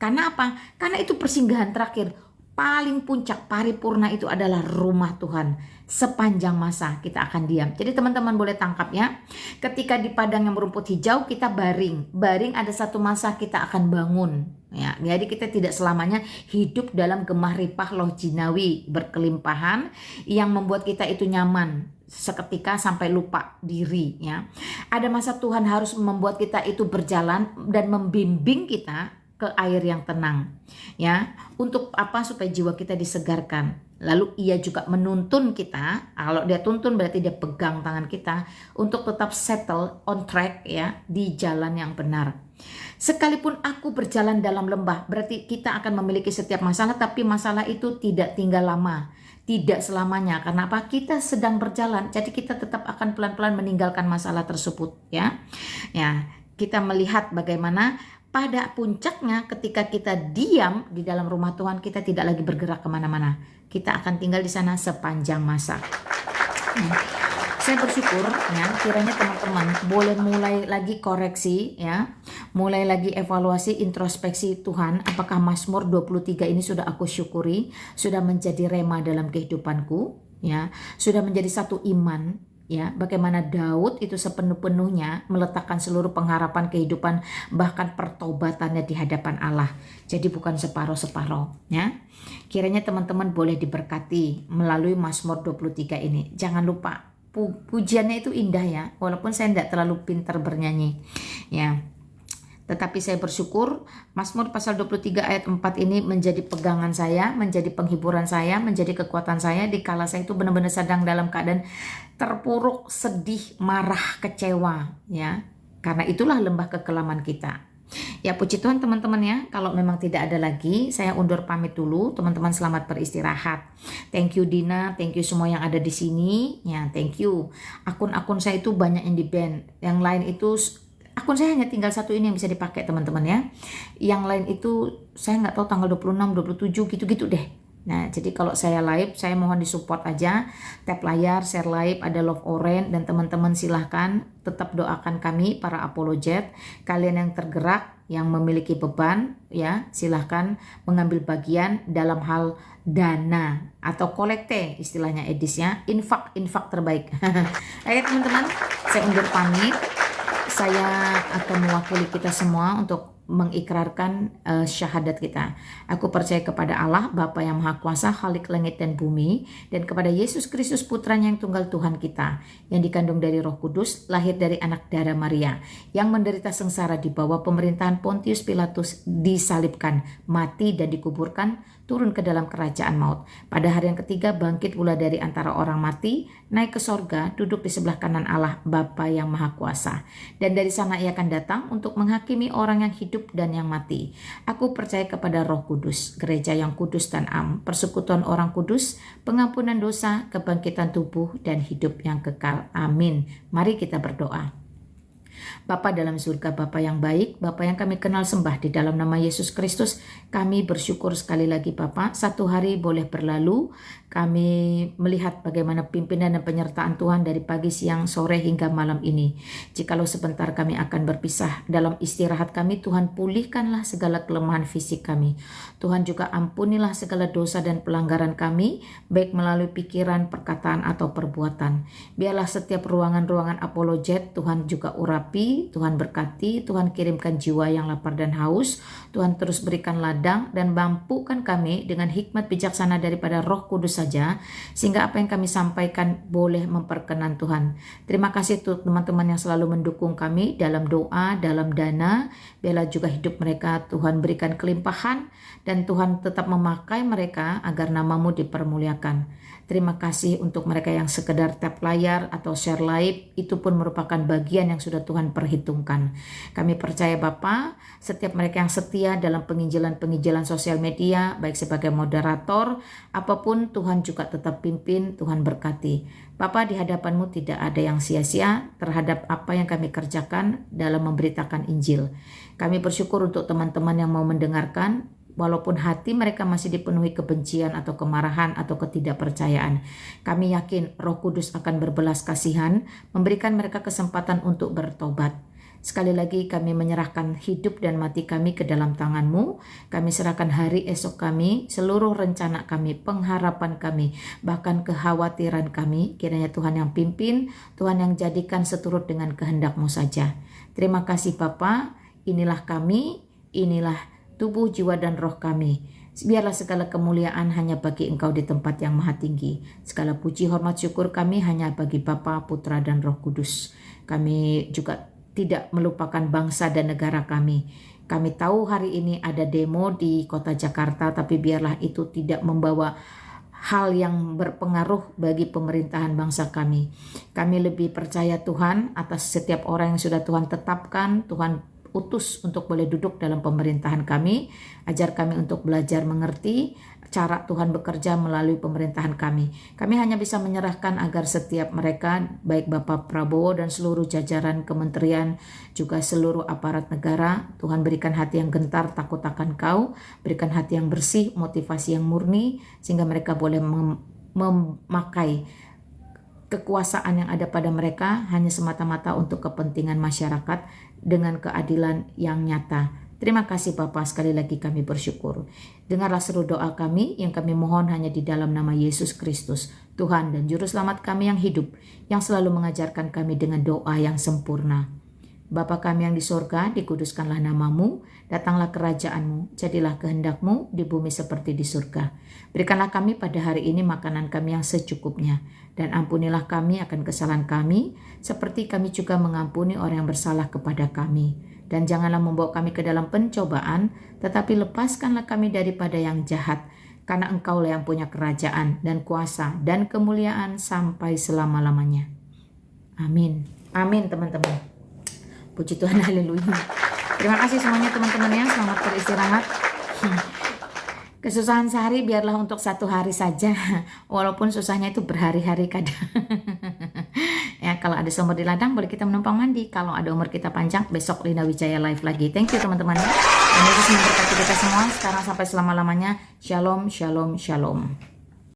Karena apa? Karena itu persinggahan terakhir. Paling puncak paripurna itu adalah rumah Tuhan. Sepanjang masa kita akan diam. Jadi teman-teman boleh tangkap ya. Ketika di padang yang berumput hijau kita baring. Baring ada satu masa kita akan bangun. Ya, jadi kita tidak selamanya hidup dalam gemah ripah loh jinawi berkelimpahan yang membuat kita itu nyaman seketika sampai lupa diri ya. Ada masa Tuhan harus membuat kita itu berjalan dan membimbing kita ke air yang tenang ya. Untuk apa? Supaya jiwa kita disegarkan. Lalu ia juga menuntun kita. Kalau dia tuntun berarti dia pegang tangan kita untuk tetap settle on track ya, di jalan yang benar. Sekalipun aku berjalan dalam lembah, berarti kita akan memiliki setiap masalah, tapi masalah itu tidak tinggal lama, tidak selamanya. Karena apa? Kita sedang berjalan, jadi kita tetap akan pelan-pelan meninggalkan masalah tersebut ya. Ya, kita melihat bagaimana pada puncaknya ketika kita diam di dalam rumah Tuhan, kita tidak lagi bergerak kemana-mana. Kita akan tinggal di sana sepanjang masa. Saya bersyukur ya, kiranya teman-teman boleh mulai lagi koreksi ya, mulai lagi evaluasi, introspeksi Tuhan. Apakah Mazmur 23 ini sudah aku syukuri, sudah menjadi rema dalam kehidupanku ya, sudah menjadi satu iman ya, bagaimana Daud itu sepenuh-penuhnya meletakkan seluruh pengharapan kehidupan bahkan pertobatannya di hadapan Allah. Jadi bukan separuh-separuh, ya. Kiranya teman-teman boleh diberkati melalui Mazmur 23 ini. Jangan lupa pujiannya itu indah ya, walaupun saya tidak terlalu pintar bernyanyi, ya. Tetapi saya bersyukur Mazmur pasal 23 ayat 4 ini menjadi pegangan saya, menjadi penghiburan saya, menjadi kekuatan saya di kala saya itu benar-benar sedang dalam keadaan terpuruk, sedih, marah, kecewa, ya. Karena itulah lembah kekelaman kita. Ya, puji Tuhan teman-teman ya. Kalau memang tidak ada lagi, saya undur pamit dulu. Teman-teman selamat beristirahat. Thank you Dina, thank you semua yang ada di sini. Ya, thank you. Akun-akun saya itu banyak yang di ban. Yang lain itu akun saya hanya tinggal satu ini yang bisa dipakai teman-teman ya. Yang lain itu saya nggak tahu tanggal 26, 27 gitu-gitu deh. Nah, jadi kalau saya live, saya mohon disupport aja. Tap layar, share live, ada love orange, dan teman-teman silahkan tetap doakan kami para apologet. Kalian yang tergerak, yang memiliki beban, ya silahkan mengambil bagian dalam hal dana atau kolekte istilahnya edisnya, infak terbaik. Oke teman-teman, saya undur pamit. Saya akan mewakili kita semua untuk mengikrarkan syahadat kita. Aku percaya kepada Allah, Bapa yang Maha Kuasa, Khalik langit dan bumi, dan kepada Yesus Kristus Putranya yang tunggal Tuhan kita, yang dikandung dari Roh Kudus, lahir dari anak darah Maria, yang menderita sengsara di bawah pemerintahan Pontius Pilatus, disalibkan, mati dan dikuburkan, turun ke dalam kerajaan maut. Pada hari yang ketiga bangkit pula dari antara orang mati, naik ke sorga, duduk di sebelah kanan Allah, Bapa yang Maha Kuasa. Dan dari sana ia akan datang untuk menghakimi orang yang hidup dan yang mati. Aku percaya kepada Roh Kudus, gereja yang kudus dan am, persekutuan orang kudus, pengampunan dosa, kebangkitan tubuh, dan hidup yang kekal. Amin. Mari kita berdoa. Bapa dalam surga, Bapa yang baik, Bapa yang kami kenal sembah di dalam nama Yesus Kristus, kami bersyukur sekali lagi Bapa, satu hari boleh berlalu, kami melihat bagaimana pimpinan dan penyertaan Tuhan dari pagi, siang, sore hingga malam ini. Jikalau sebentar kami akan berpisah dalam istirahat kami, Tuhan pulihkanlah segala kelemahan fisik kami. Tuhan juga ampunilah segala dosa dan pelanggaran kami, baik melalui pikiran, perkataan, atau perbuatan. Biarlah setiap ruangan-ruangan apologet Tuhan juga urapi, Tuhan berkati, Tuhan kirimkan jiwa yang lapar dan haus, Tuhan terus berikan ladang dan mampukan kami dengan hikmat bijaksana daripada Roh Kudus saja, sehingga apa yang kami sampaikan boleh memperkenan Tuhan. Terima kasih untuk teman-teman yang selalu mendukung kami dalam doa, dalam dana. Biarlah juga hidup mereka Tuhan berikan kelimpahan, dan Tuhan tetap memakai mereka agar namamu dipermuliakan. Terima kasih untuk mereka yang sekedar tap layar atau share live, itu pun merupakan bagian yang sudah Tuhan perhitungkan. Kami percaya Bapa, setiap mereka yang setia dalam penginjilan sosial media, baik sebagai moderator, apapun Tuhan juga tetap pimpin, Tuhan berkati. Bapa, di hadapan-Mu tidak ada yang sia-sia terhadap apa yang kami kerjakan dalam memberitakan Injil. Kami bersyukur untuk teman-teman yang mau mendengarkan, walaupun hati mereka masih dipenuhi kebencian atau kemarahan atau ketidakpercayaan. Kami yakin Roh Kudus akan berbelas kasihan, memberikan mereka kesempatan untuk bertobat. Sekali lagi kami menyerahkan hidup dan mati kami ke dalam tangan-Mu. Kami serahkan hari esok kami, seluruh rencana kami, pengharapan kami, bahkan kekhawatiran kami. Kiranya Tuhan yang pimpin, Tuhan yang jadikan seturut dengan kehendak-Mu saja. Terima kasih Bapa, inilah kami, inilah tubuh, jiwa, dan roh kami. Biarlah segala kemuliaan hanya bagi Engkau di tempat yang maha tinggi. Segala puji, hormat, syukur kami hanya bagi Bapa, Putra, dan Roh Kudus. Kami juga tidak melupakan bangsa dan negara kami. Kami tahu hari ini ada demo di kota Jakarta, tapi biarlah itu tidak membawa hal yang berpengaruh bagi pemerintahan bangsa kami. Kami lebih percaya Tuhan atas setiap orang yang sudah Tuhan tetapkan, Tuhan utus untuk boleh duduk dalam pemerintahan kami. Ajar kami untuk belajar mengerti cara Tuhan bekerja melalui pemerintahan kami. Kami hanya bisa menyerahkan agar setiap mereka, baik Bapak Prabowo dan seluruh jajaran kementerian, juga seluruh aparat negara, Tuhan berikan hati yang gentar takut akan Kau, berikan hati yang bersih, motivasi yang murni, sehingga mereka boleh memakai kekuasaan yang ada pada mereka hanya semata-mata untuk kepentingan masyarakat dengan keadilan yang nyata. Terima kasih Bapa, sekali lagi kami bersyukur. Dengarlah seru doa kami yang kami mohon hanya di dalam nama Yesus Kristus, Tuhan dan Juru Selamat kami yang hidup, yang selalu mengajarkan kami dengan doa yang sempurna. Bapa kami yang di sorga, dikuduskanlah namamu, datanglah kerajaanmu, jadilah kehendakmu di bumi seperti di surga. Berikanlah kami pada hari ini makanan kami yang secukupnya, dan ampunilah kami akan kesalahan kami, seperti kami juga mengampuni orang yang bersalah kepada kami. Dan janganlah membawa kami ke dalam pencobaan, tetapi lepaskanlah kami daripada yang jahat, karena Engkaulah yang punya kerajaan dan kuasa dan kemuliaan sampai selama-lamanya. Amin. Amin teman-teman. Puji Tuhan, haleluya. Terima kasih semuanya teman-teman ya, selamat beristirahat. Kesusahan sehari biarlah untuk 1 hari saja, walaupun susahnya itu berhari-hari kadang. Ya, kalau ada sumber di ladang boleh kita menumpang mandi. Kalau ada umur kita panjang, besok Lina Wijaya live lagi. Thank you teman-teman. Dan Yesus memberkati kita semua sekarang sampai selama-lamanya. Shalom, shalom, shalom.